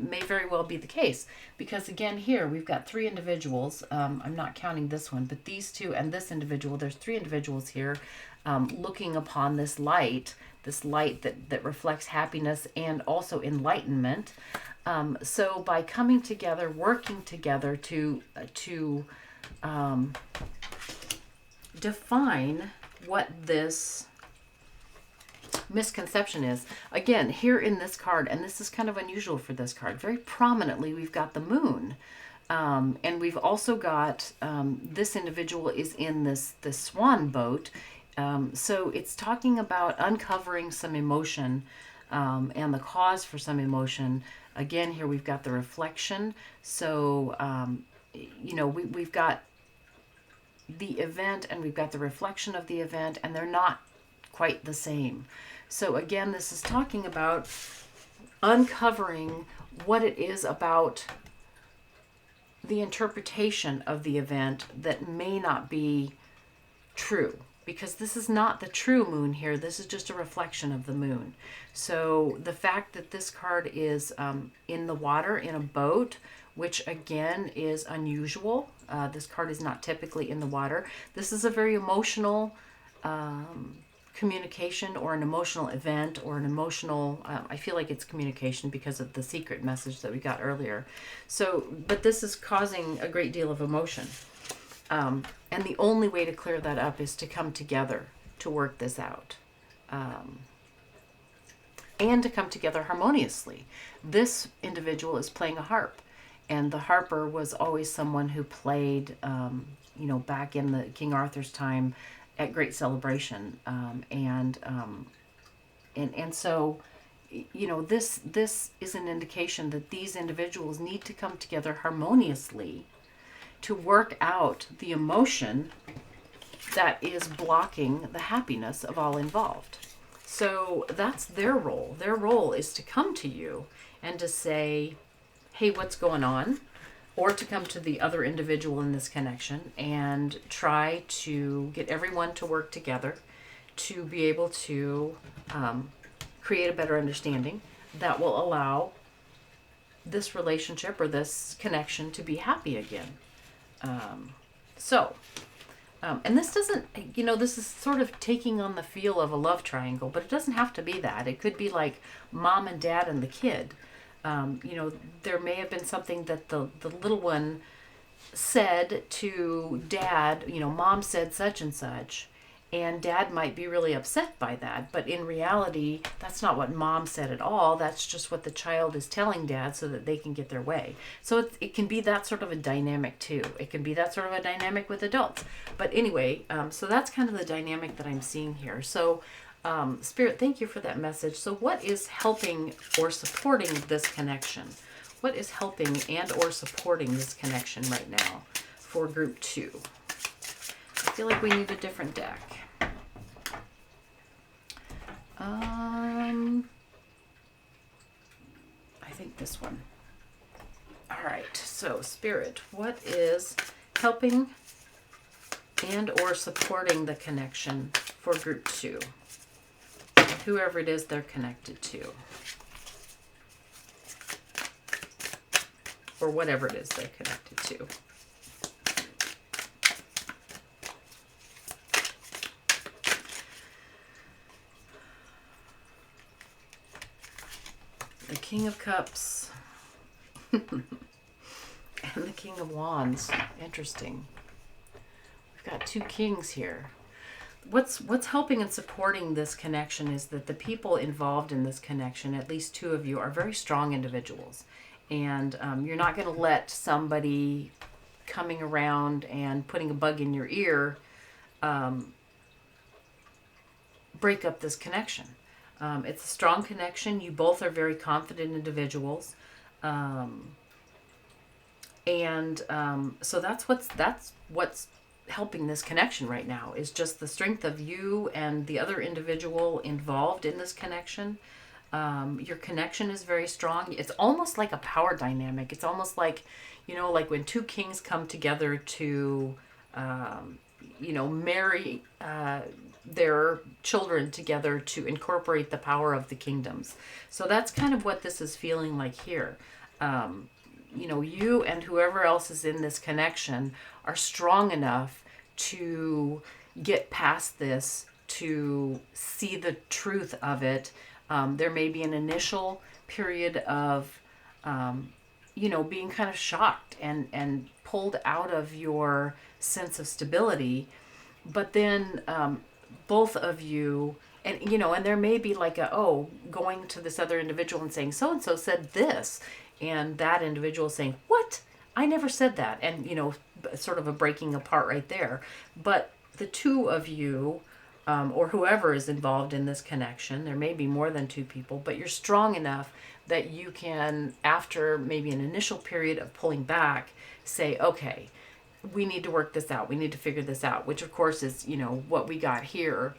may very well be the case, because again here we've got 3 individuals. I'm not counting this one, but these 2 and this individual, there's 3 individuals here looking upon this light that reflects happiness and also enlightenment. So by coming together, working together to define what this misconception is. Again, here in this card, and this is kind of unusual for this card, very prominently we've got the moon. And we've also got this individual is in this swan boat. So it's talking about uncovering some emotion and the cause for some emotion. Again, here we've got the reflection. So, we've got the event and we've got the reflection of the event, and they're not quite the same. So again, this is talking about uncovering what it is about the interpretation of the event that may not be true, because this is not the true moon here. This is just a reflection of the moon. So the fact that this card is in the water, in a boat, which again is unusual. This card is not typically in the water. This is a very emotional communication, or an emotional event, or an emotional, I feel like it's communication because of the secret message that we got earlier. So, but this is causing a great deal of emotion. And the only way to clear that up is to come together to work this out. And to come together harmoniously. This individual is playing a harp, and the harper was always someone who played, back in the King Arthur's time, at great celebration, and so, this is an indication that these individuals need to come together harmoniously to work out the emotion that is blocking the happiness of all involved. So that's their role. Their role is to come to you and to say, hey, what's going on? Or to come to the other individual in this connection and try to get everyone to work together to be able to create a better understanding that will allow this relationship or this connection to be happy again. And this doesn't, this is sort of taking on the feel of a love triangle, but it doesn't have to be that. It could be like mom and dad and the kid. There may have been something that the little one said to dad, mom said such and such, and dad might be really upset by that. But in reality, that's not what mom said at all. That's just what the child is telling dad so that they can get their way. So it can be that sort of a dynamic too. It can be that sort of a dynamic with adults. But anyway, so that's kind of the dynamic that I'm seeing here. So Spirit, thank you for that message. So what is helping or supporting this connection? What is helping and or supporting this connection right now for group 2? I feel like we need a different deck. I think this one. All right, so Spirit, what is helping and or supporting the connection for group 2? Whoever it is they're connected to. Or whatever it is they're connected to. The King of Cups and the King of Wands. Interesting. We've got 2 kings here. What's helping and supporting this connection is that the people involved in this connection, at least 2 of you, are very strong individuals. And you're not going to let somebody coming around and putting a bug in your ear break up this connection. It's a strong connection. You both are very confident individuals. So that's what's helping this connection right now, is just the strength of you and the other individual involved in this connection. Your connection is very strong. It's almost like a power dynamic. It's almost like, like when 2 kings come together to, marry their children together to incorporate the power of the kingdoms. So that's kind of what this is feeling like here. You and whoever else is in this connection are strong enough to get past this, to see the truth of it. There may be an initial period of, being kind of shocked and pulled out of your sense of stability. But then both of you, and there may be like going to this other individual and saying, so-and-so said this. And that individual saying, what? I never said that. And, sort of a breaking apart right there. But the 2 of you, or whoever is involved in this connection, there may be more than 2 people, but you're strong enough that you can, after maybe an initial period of pulling back, say, okay, we need to work this out. We need to figure this out, which of course is, what we got here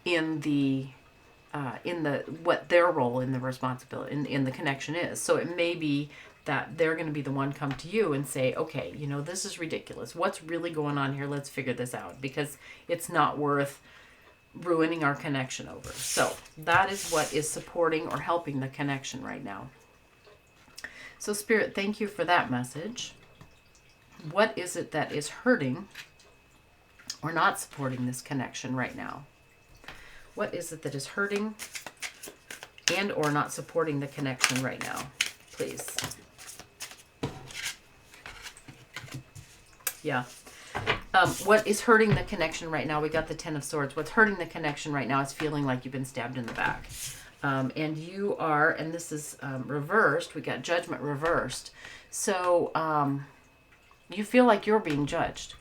in what their role in the responsibility in the connection is. So it may be that they're going to be the one come to you and say, okay, this is ridiculous. What's really going on here? Let's figure this out, because it's not worth ruining our connection over. So that is what is supporting or helping the connection right now. So Spirit, thank you for that message. What is it that is hurting or not supporting this connection right now? What is it that is hurting and or not supporting the connection right now? Please. Yeah. What is hurting the connection right now? We got the 10 of Swords. What's hurting the connection right now is feeling like you've been stabbed in the back. And you are, and this is reversed. We got Judgment reversed. So you feel like you're being judged.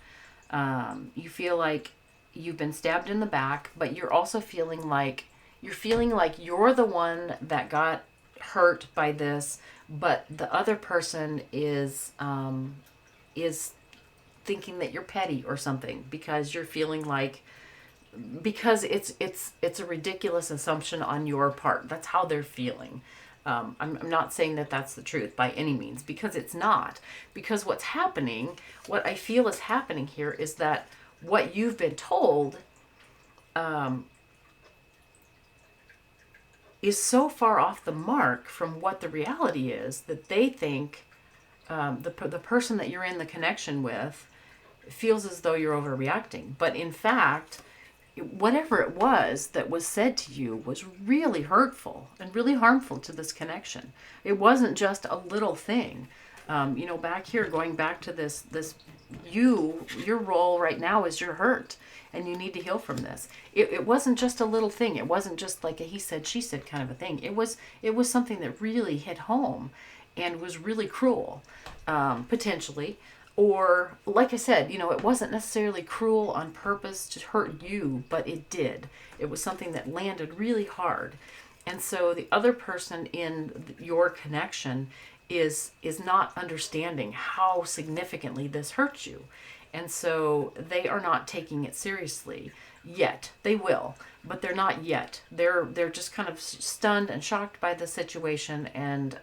You feel like you've been stabbed in the back, but you're also feeling like you're the one that got hurt by this, but the other person is thinking that you're petty or something, because you're feeling like, because it's a ridiculous assumption on your part. That's how they're feeling. I'm not saying that that's the truth by any means, because it's not. Because what I feel is happening here is that what you've been told is so far off the mark from what the reality is that they think the person that you're in the connection with feels as though you're overreacting. But in fact, whatever it was that was said to you was really hurtful and really harmful to this connection. It wasn't just a little thing. Back here, going back to this, your role right now is you're hurt and you need to heal from this. It wasn't just a little thing. It wasn't just like a he said, she said kind of a thing. It was something that really hit home and was really cruel, potentially. Or, like I said, it wasn't necessarily cruel on purpose to hurt you, but it did. It was something that landed really hard. And so the other person in your connection is not understanding how significantly this hurts you. And so they are not taking it seriously yet. They will, but they're not yet. They're just kind of stunned and shocked by the situation. And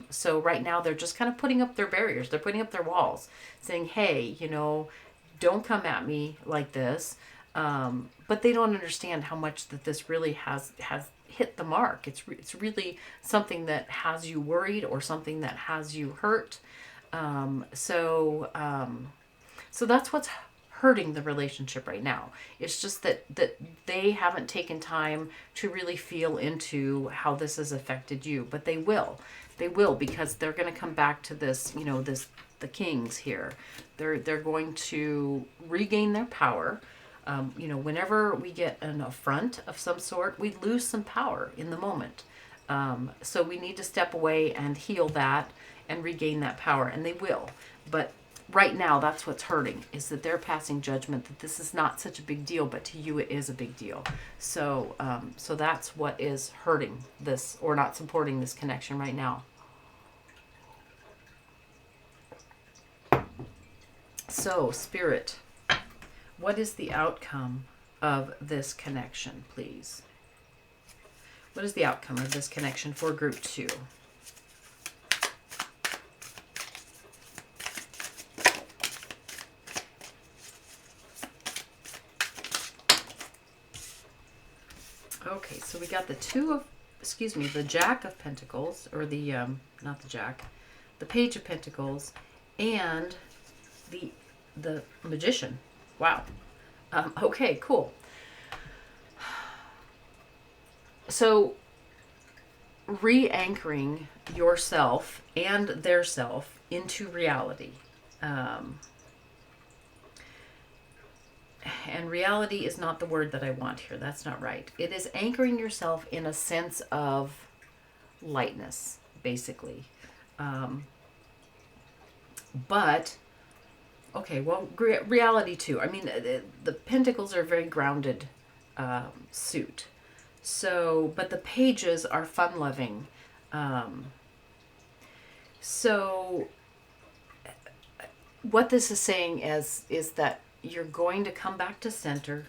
so right now they're just kind of putting up their barriers. They're putting up their walls, saying, hey, don't come at me like this. But they don't understand how much that this really has hit the mark. It's really something that has you worried or something that has you hurt. So that's what's hurting the relationship right now. It's just that they haven't taken time to really feel into how this has affected you, but they will, because they're going to come back to this, the kings here. They're going to regain their power. Whenever we get an affront of some sort, we lose some power in the moment. So we need to step away and heal that and regain that power, and they will. But right now, that's what's hurting, is that they're passing judgment that this is not such a big deal, but to you it is a big deal. So that's what is hurting this, or not supporting this connection right now. So, Spirit, what is the outcome of this connection, please? What is the outcome of this connection for group 2? Okay, so we got the Jack of Pentacles, or not the Jack, the Page of Pentacles, and the Magician. Wow. Okay, cool. So, re-anchoring yourself and their self into reality. And reality is not the word that I want here. That's not right. It is anchoring yourself in a sense of lightness, basically. But, okay, well, reality too. I mean, the Pentacles are a very grounded suit. So, but the Pages are fun-loving. So, what this is saying is that you're going to come back to center.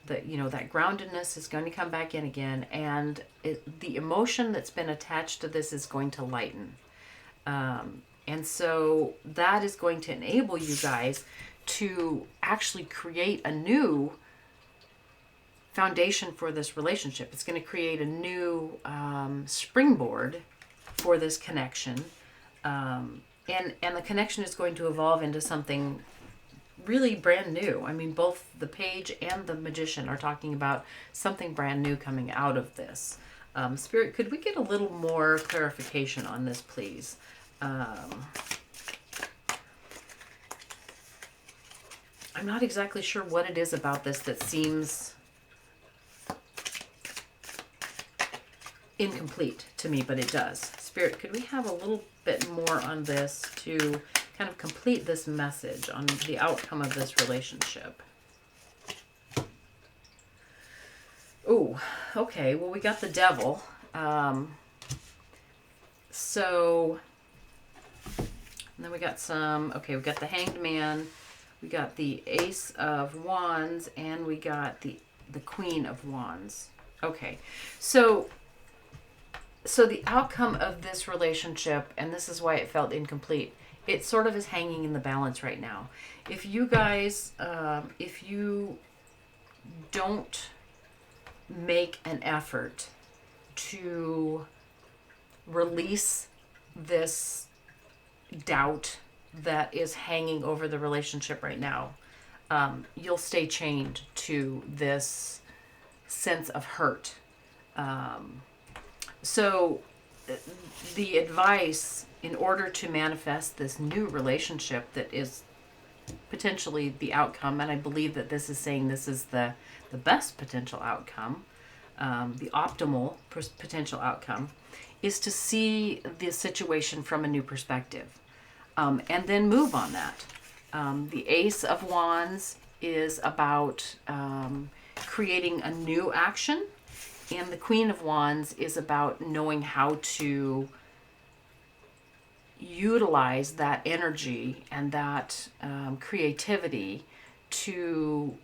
That that groundedness is going to come back in again, and the emotion that's been attached to this is going to lighten. And so that is going to enable you guys to actually create a new foundation for this relationship. It's going to create a new springboard for this connection. And the connection is going to evolve into something really brand new. I mean, both the Page and the Magician are talking about something brand new coming out of this. Spirit, could we get a little more clarification on this, please? I'm not exactly sure what it is about this that seems incomplete to me, but it does. Spirit, could we have a little bit more on this to kind of complete this message on the outcome of this relationship? Oh, okay. Well, we got the Devil. So, and then we got we got the Hanged Man, we got the Ace of Wands, and we got the Queen of Wands. Okay. So the outcome of this relationship, and this is why it felt incomplete, it sort of is hanging in the balance right now. If you guys, if you don't make an effort to release this doubt that is hanging over the relationship right now, you'll stay chained to this sense of hurt. So the advice, in order to manifest this new relationship that is potentially the outcome, and I believe that this is saying this is the best potential outcome, the optimal potential outcome, is to see the situation from a new perspective, and then move on that. The Ace of Wands is about creating a new action, and the Queen of Wands is about knowing how to utilize that energy and that creativity to,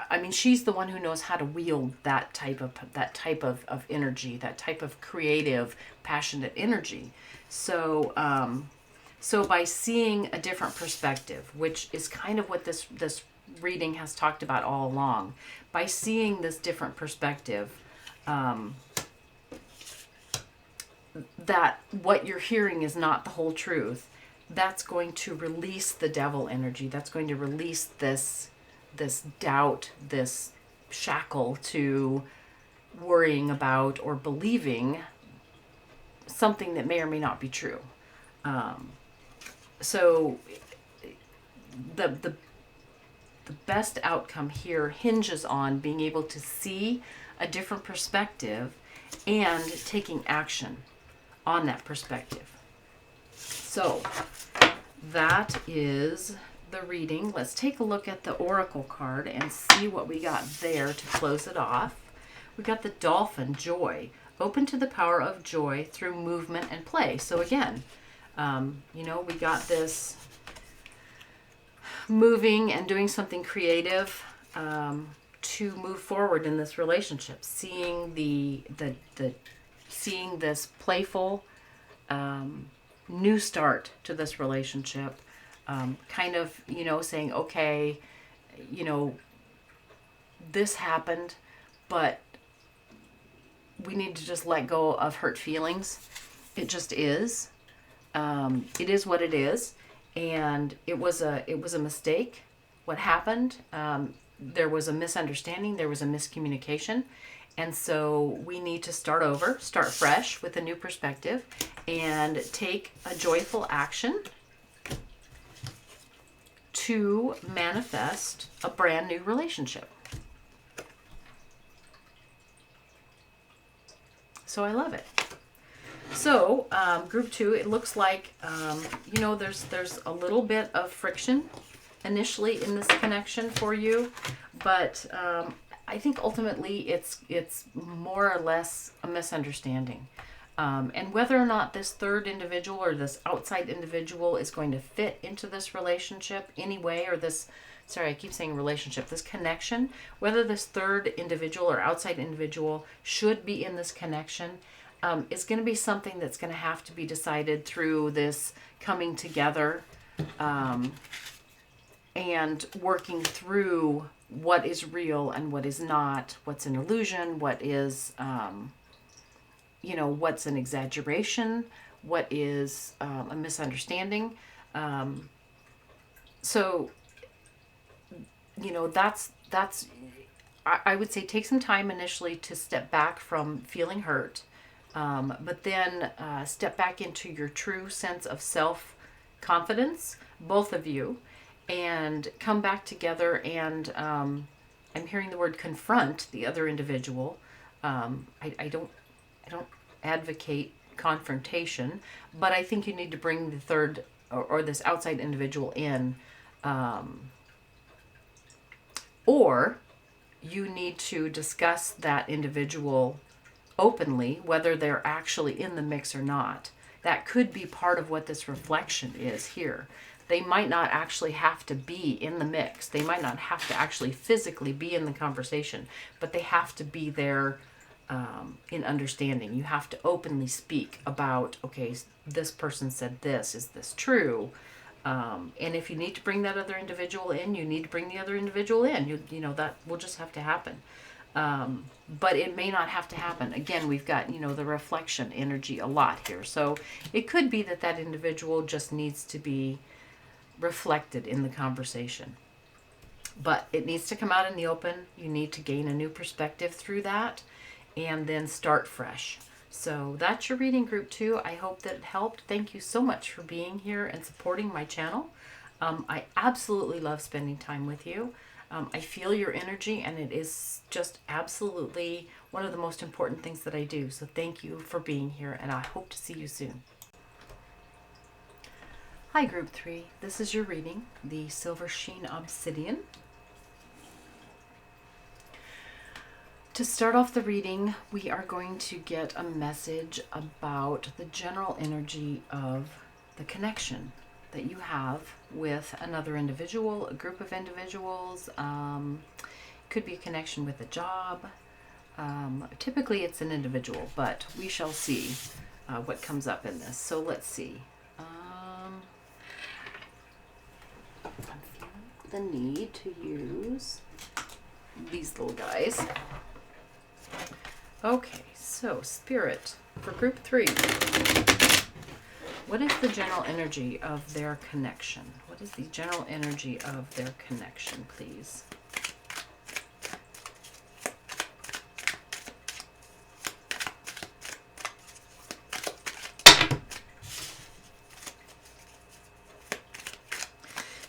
I mean, she's the one who knows how to wield that type of energy, that type of creative, passionate energy. So so by seeing a different perspective, which is kind of what this reading has talked about all along, by seeing this different perspective, that what you're hearing is not the whole truth, that's going to release the devil energy. That's going to release this doubt, this shackle to worrying about or believing something that may or may not be true. So the best outcome here hinges on being able to see a different perspective and taking action on that perspective. So that is the reading. Let's take a look at the Oracle card and see what we got there to close it off. We got the Dolphin, joy, open to the power of joy through movement and play. So again, we got this moving and doing something creative to move forward in this relationship, seeing seeing this playful new start to this relationship, kind of saying, okay, this happened, but we need to just let go of hurt feelings. It just is. It is what it is, and it was a mistake. What happened? There was a misunderstanding. There was a miscommunication, and so we need to start over, start fresh with a new perspective, and take a joyful action to manifest a brand new relationship. So I love it. So group 2, it looks like there's a little bit of friction initially in this connection for you, but I think ultimately it's more or less a misunderstanding. And whether or not this third individual or this outside individual is going to fit into this relationship anyway, or this connection, whether this third individual or outside individual should be in this connection, is going to be something that's going to have to be decided through this coming together, and working through what is real and what is not, what's an illusion, what is, what's an exaggeration, what is a misunderstanding. So that's I would say take some time initially to step back from feeling hurt, but then step back into your true sense of self-confidence, both of you, and come back together and I'm hearing the word confront the other individual. I don't advocate confrontation, but I think you need to bring the third or this outside individual in, or you need to discuss that individual openly, whether they're actually in the mix or not. That could be part of what this reflection is here. They might not actually have to be in the mix. They might not have to actually physically be in the conversation, but they have to be there in understanding. You have to openly speak about, okay, this person said this. Is this true? And if you need to bring that other individual in, you need to bring the other individual in. You know that will just have to happen. But it may not have to happen. Again, we've got, you know, the reflection energy a lot here. So it could be that that individual just needs to be reflected in the conversation. But it needs to come out in the open. You need to gain a new perspective through that and then start fresh. So that's your reading, group 2. I hope that it helped. Thank you so much for being here and supporting my channel. I absolutely love spending time with you. I feel your energy, and it is just absolutely one of the most important things that I do. So thank you for being here, and I hope to see you soon. Hi, group 3. This is your reading, the Silver Sheen Obsidian. To start off the reading, we are going to get a message about the general energy of the connection that you have with another individual, a group of individuals. Could be a connection with a job. Typically it's an individual, but we shall see what comes up in this. So let's see. I'm feeling the need to use these little guys. Okay, so Spirit, for group 3, what is the general energy of their connection? What is the general energy of their connection, please?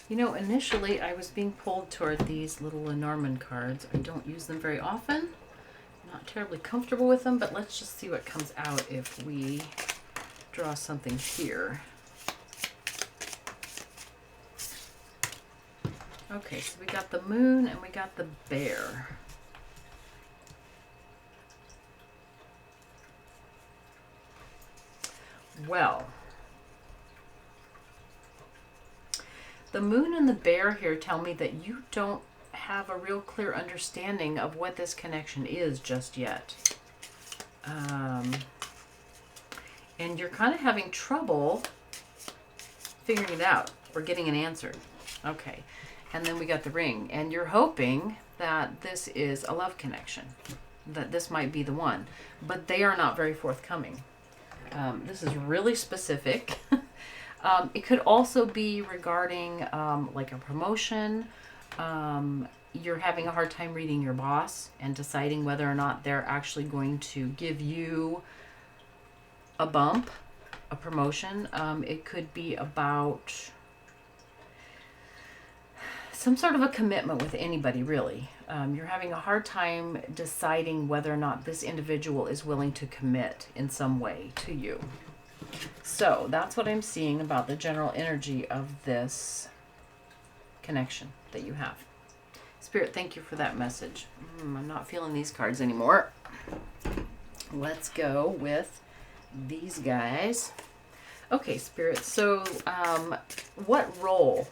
You know, initially I was being pulled toward these little Lenormand cards. I don't use them very often. Not terribly comfortable with them, but let's just see what comes out if we draw something here. Okay, so we got the moon and we got the bear. Well, the moon and the bear here tell me that you don't have a real clear understanding of what this connection is just yet. And you're kind of having trouble figuring it out or getting an answer. Okay. And then we got the ring. And you're hoping that this is a love connection, that this might be the one. But they are not very forthcoming. This is really specific. It could also be regarding like a promotion. You're having a hard time reading your boss and deciding whether or not they're actually going to give you a bump, a promotion. It could be about some sort of a commitment with anybody, really. You're having a hard time deciding whether or not this individual is willing to commit in some way to you. So that's what I'm seeing about the general energy of this connection that you have. Spirit, thank you for that message. I'm not feeling these cards anymore. Let's go with these guys. Okay, Spirit, so what role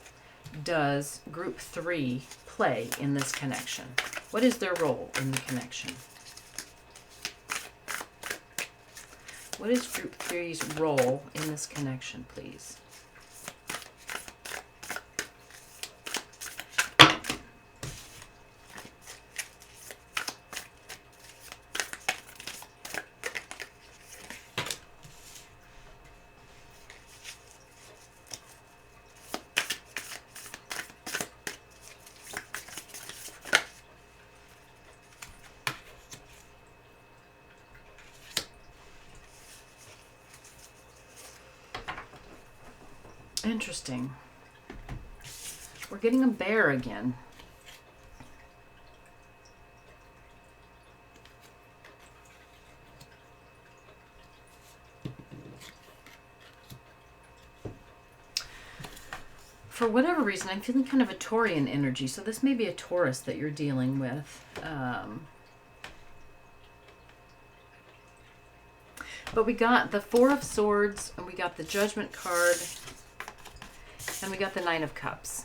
does group 3 play in this connection? What is their role in the connection? What is group 3's role in this connection, please? Interesting. We're getting a bear again. For whatever reason, I'm feeling kind of a Taurian energy. So this may be a Taurus that you're dealing with. But we got the 4 of Swords, and we got the Judgment card, and we got the 9 of Cups.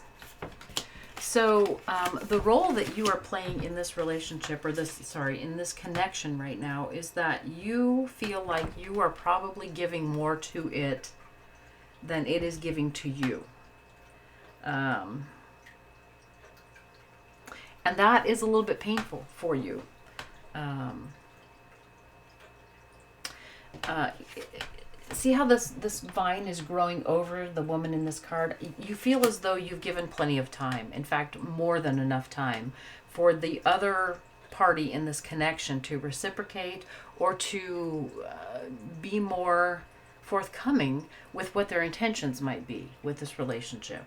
So the role that you are playing in this relationship, or in this connection right now, is that you feel like you are probably giving more to it than it is giving to you. And that is a little bit painful for you. Uh, See how this vine is growing over the woman in this card? You feel as though you've given plenty of time. In fact, more than enough time for the other party in this connection to reciprocate or to be more forthcoming with what their intentions might be with this relationship.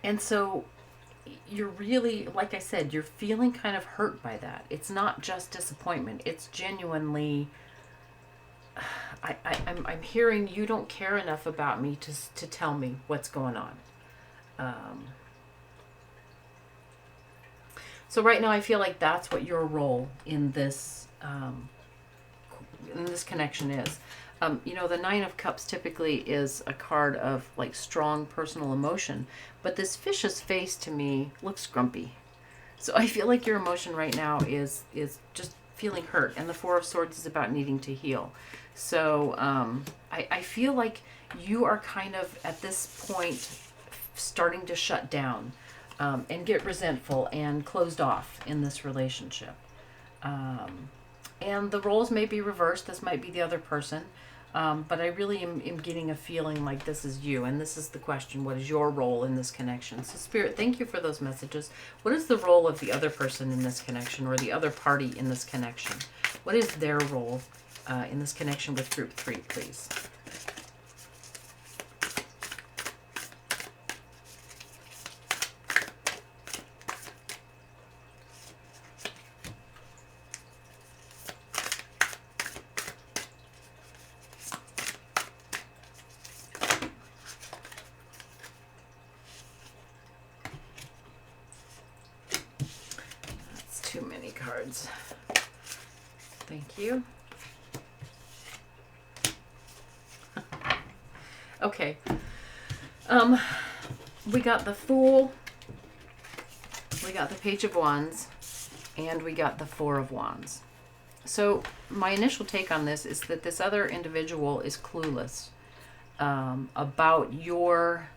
And so you're really, like I said, you're feeling kind of hurt by that. It's not just disappointment. It's genuinely, I'm hearing you don't care enough about me to tell me what's going on. So right now I feel like that's what your role in this connection is. The Nine of Cups typically is a card of like strong personal emotion, but this fish's face to me looks grumpy. So I feel like your emotion right now is just feeling hurt, and the Four of Swords is about needing to heal. So I feel like you are kind of at this point starting to shut down and get resentful and closed off in this relationship. And the roles may be reversed. This might be the other person. But I really am getting a feeling like this is you. And this is the question. What is your role in this connection? So Spirit, thank you for those messages. What is the role of the other person in this connection, or the other party in this connection? What is their role in this connection with group 3, please? Too many cards. Thank you. Okay. We got the Fool, we got the Page of Wands, and we got the Four of Wands. So my initial take on this is that this other individual is clueless about your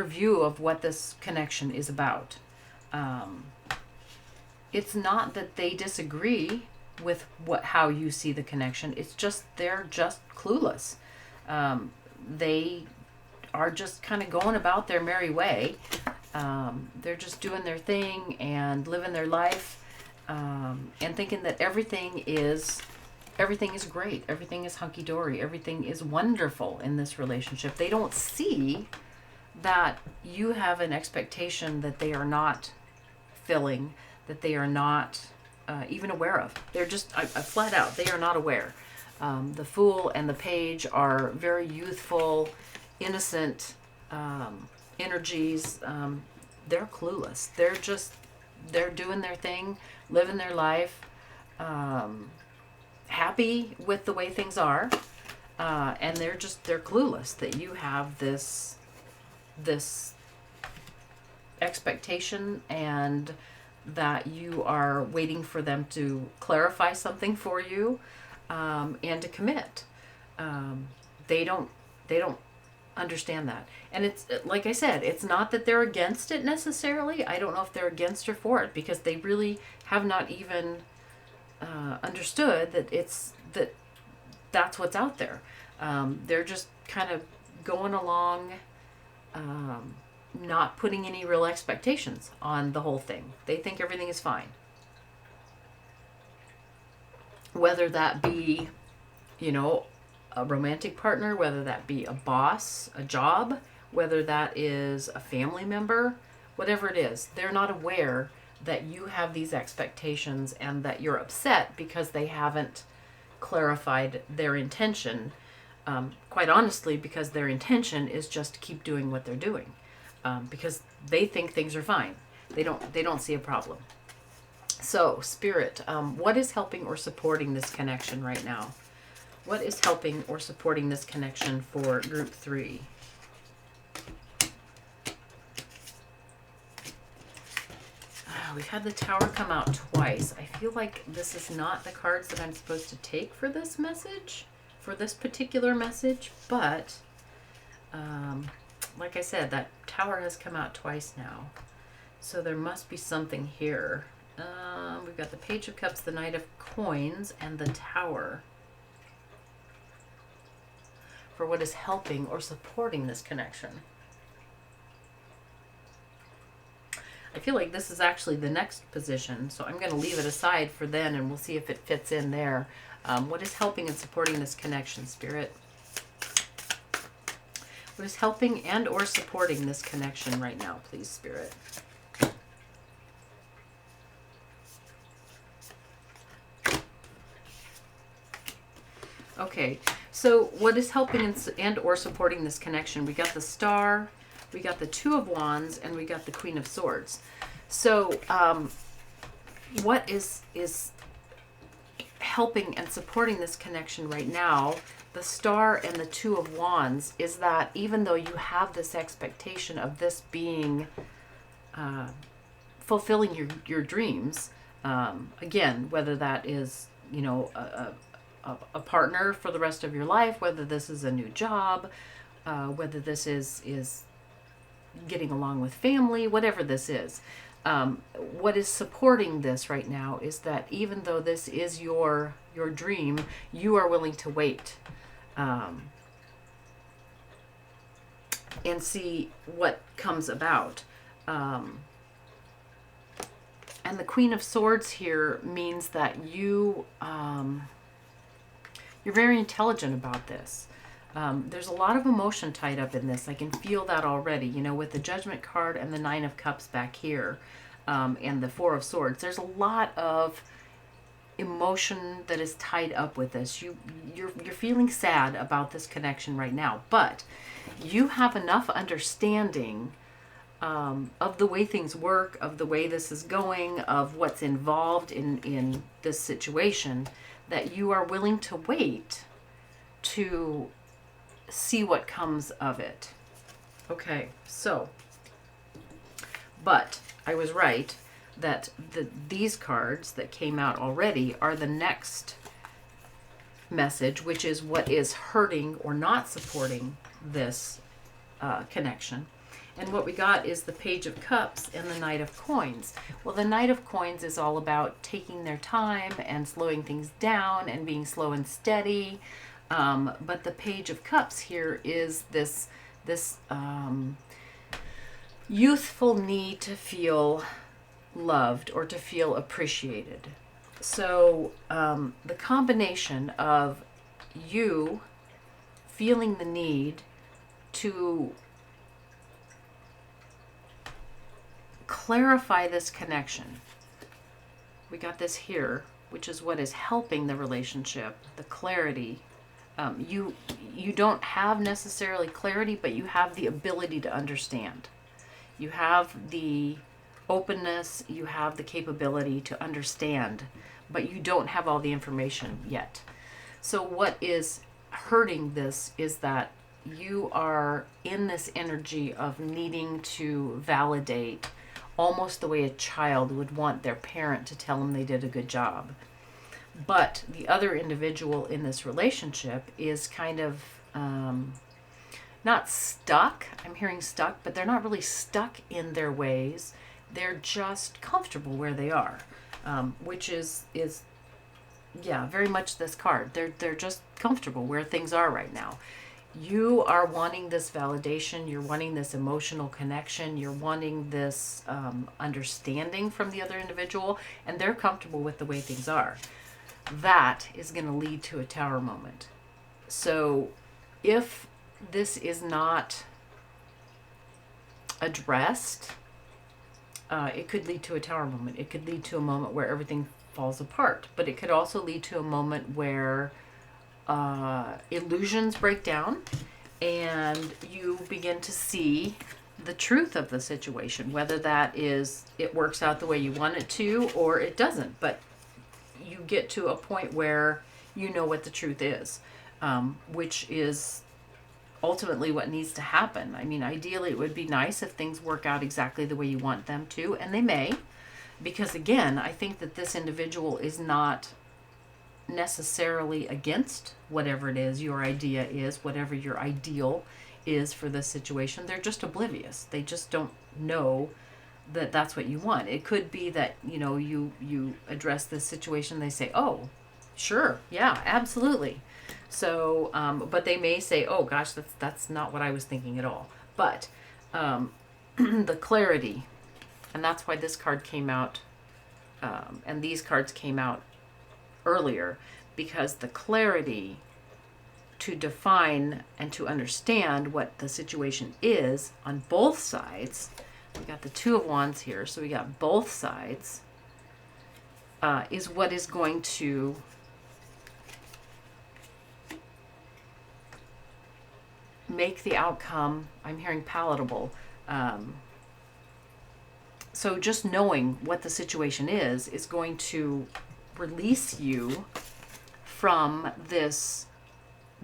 view of what this connection is about. It's not that they disagree with how you see the connection. It's just they're just clueless. They are just kind of going about their merry way. They're just doing their thing and living their life, and thinking that everything is great, everything is hunky-dory, everything is wonderful in this relationship. They don't see that you have an expectation that they are not filling, that they are not even aware of. They're just flat out, they are not aware. The Fool and the Page are very youthful, innocent energies. They're clueless. They're doing their thing, living their life, happy with the way things are, and they're clueless that you have this expectation, and that you are waiting for them to clarify something for you, and to commit. They don't understand that. And it's like I said, it's not that they're against it necessarily. I don't know if they're against or for it, because they really have not even understood that that's what's out there. They're just kind of going along, not putting any real expectations on the whole thing. They think everything is fine. Whether that be, a romantic partner, whether that be a boss, a job, whether that is a family member, whatever it is, they're not aware that you have these expectations and that you're upset because they haven't clarified their intention. Quite honestly, because their intention is just to keep doing what they're doing, because they think things are fine. They don't see a problem. So, Spirit, what is helping or supporting this connection right now? What is helping or supporting this connection for group 3? We've had the Tower come out twice. I feel like this is not the cards that I'm supposed to take for this message. for this particular message, but like I said, that Tower has come out twice now. So there must be something here. We've got the Page of Cups, the Knight of Coins, and the Tower for what is helping or supporting this connection. I feel like this is actually the next position, so I'm going to leave it aside for then, and we'll see if it fits in there. What is helping and supporting this connection, Spirit? What is helping and or supporting this connection right now, please, Spirit? Okay, so what is helping and or supporting this connection? We got the Star, we got the Two of Wands, and we got the Queen of Swords. So what is helping and supporting this connection right now, the Star and the Two of Wands, is that even though you have this expectation of this being fulfilling your dreams, again, whether that is, you know, a partner for the rest of your life, whether this is a new job, whether this is getting along with family, whatever this is. What is supporting this right now is that even though this is your dream, you are willing to wait and see what comes about. And the Queen of Swords here means that you're very intelligent about this. There's a lot of emotion tied up in this. I can feel that already, you know, with the Judgment card and the Nine of Cups back here, and the Four of Swords. There's a lot of emotion that is tied up with this. You're feeling sad about this connection right now, but you have enough understanding of the way things work, of the way this is going, of what's involved in this situation, that you are willing to wait to see what comes of it. Okay, so, but I was right that these cards that came out already are the next message, which is what is hurting or not supporting this connection. And what we got is the Page of Cups and the Knight of Coins. Well, the Knight of Coins is all about taking their time and slowing things down and being slow and steady. But the Page of Cups here is this youthful need to feel loved or to feel appreciated. So the combination of you feeling the need to clarify this connection. We got this here, which is what is helping the relationship, the clarity. You don't have necessarily clarity, but you have the ability to understand. You have the openness, you have the capability to understand, but you don't have all the information yet. So what is hurting this is that you are in this energy of needing to validate, almost the way a child would want their parent to tell them they did a good job. But the other individual in this relationship is kind of not stuck. I'm hearing stuck, but they're not really stuck in their ways. They're just comfortable where they are, which is very much this card. They're just comfortable where things are right now. You are wanting this validation, you're wanting this emotional connection, you're wanting this understanding from the other individual, and they're comfortable with the way things are. That is going to lead to a Tower moment. So if this is not addressed, it could lead to a Tower moment. It could lead to a moment where everything falls apart, but it could also lead to a moment where illusions break down and you begin to see the truth of the situation, whether that is it works out the way you want it to or it doesn't, but you get to a point where you know what the truth is, which is ultimately what needs to happen. I mean, ideally it would be nice if things work out exactly the way you want them to, and they may, because again, I think that this individual is not necessarily against whatever it is your idea is, whatever your ideal is for this situation. They're just oblivious. They just don't know that that's what you want. It could be that, you know, you address this situation, they say, oh, sure, yeah, absolutely. So, but they may say, oh gosh, that's not what I was thinking at all. But the clarity, and that's why this card came out, and these cards came out earlier, because the clarity to define and to understand what the situation is on both sides. We got the Two of Wands here, so we got both sides, is what is going to make the outcome, I'm hearing palatable. So just knowing what the situation is going to release you from this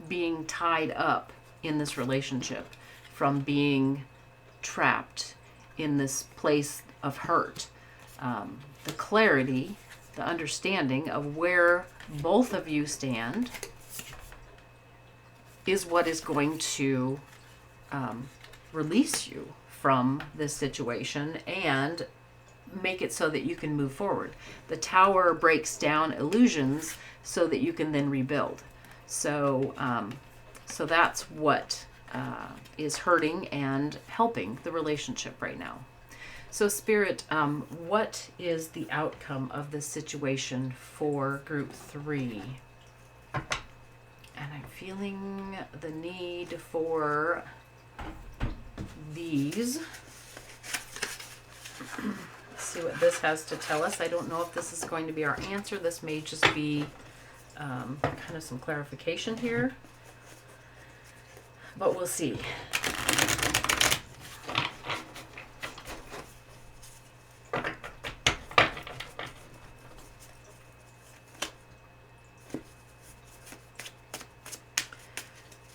being tied up in this relationship, from being trapped in this place of hurt. The clarity, the understanding of where both of you stand is what is going to release you from this situation and make it so that you can move forward. The Tower breaks down illusions so that you can then rebuild. So, so that's what is hurting and helping the relationship right now. So Spirit, what is the outcome of this situation for group 3? And I'm feeling the need for these. Let's see what this has to tell us. I don't know if this is going to be our answer. This may just be kind of some clarification here, but we'll see.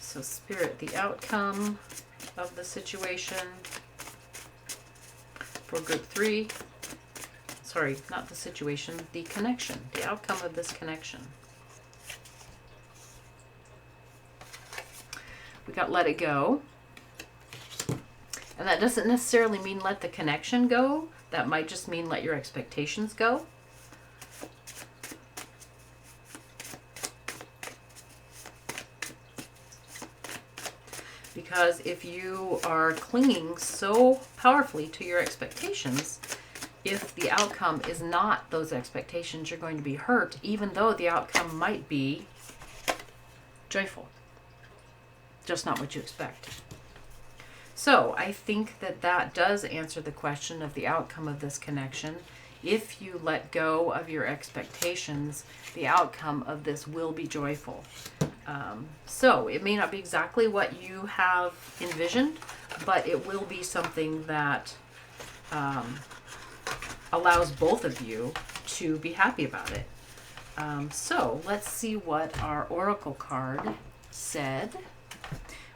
So Spirit, the outcome of the situation for group 3, sorry, not the situation, the connection, the outcome of this connection. We got let it go. And that doesn't necessarily mean let the connection go. That might just mean let your expectations go. Because if you are clinging so powerfully to your expectations, if the outcome is not those expectations, you're going to be hurt, even though the outcome might be joyful. Just not what you expect. So I think that that does answer the question of the outcome of this connection. If you let go of your expectations, the outcome of this will be joyful. So it may not be exactly what you have envisioned, but it will be something that allows both of you to be happy about it. So let's see what our oracle card said.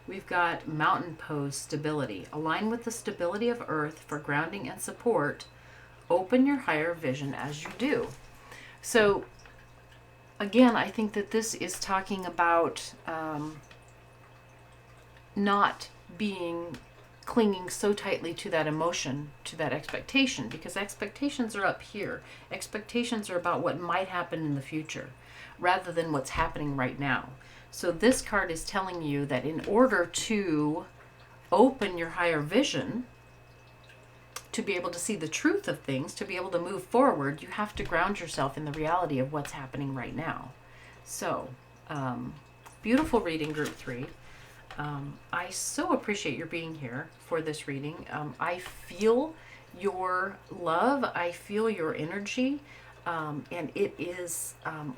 We've got mountain pose stability. Align with the stability of earth for grounding and support. Open your higher vision as you do. So again, I think that this is talking about not clinging so tightly to that emotion, to that expectation, because expectations are up here. Expectations are about what might happen in the future rather than what's happening right now. So this card is telling you that in order to open your higher vision, to be able to see the truth of things, to be able to move forward, you have to ground yourself in the reality of what's happening right now. So, beautiful reading, group 3. I so appreciate your being here for this reading. I feel your love. I feel your energy. And it is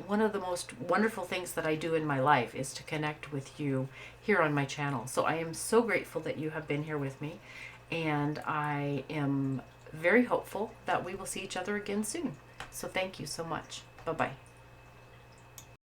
one of the most wonderful things that I do in my life is to connect with you here on my channel. So I am so grateful that you have been here with me. And I am very hopeful that we will see each other again soon. So thank you so much. Bye-bye.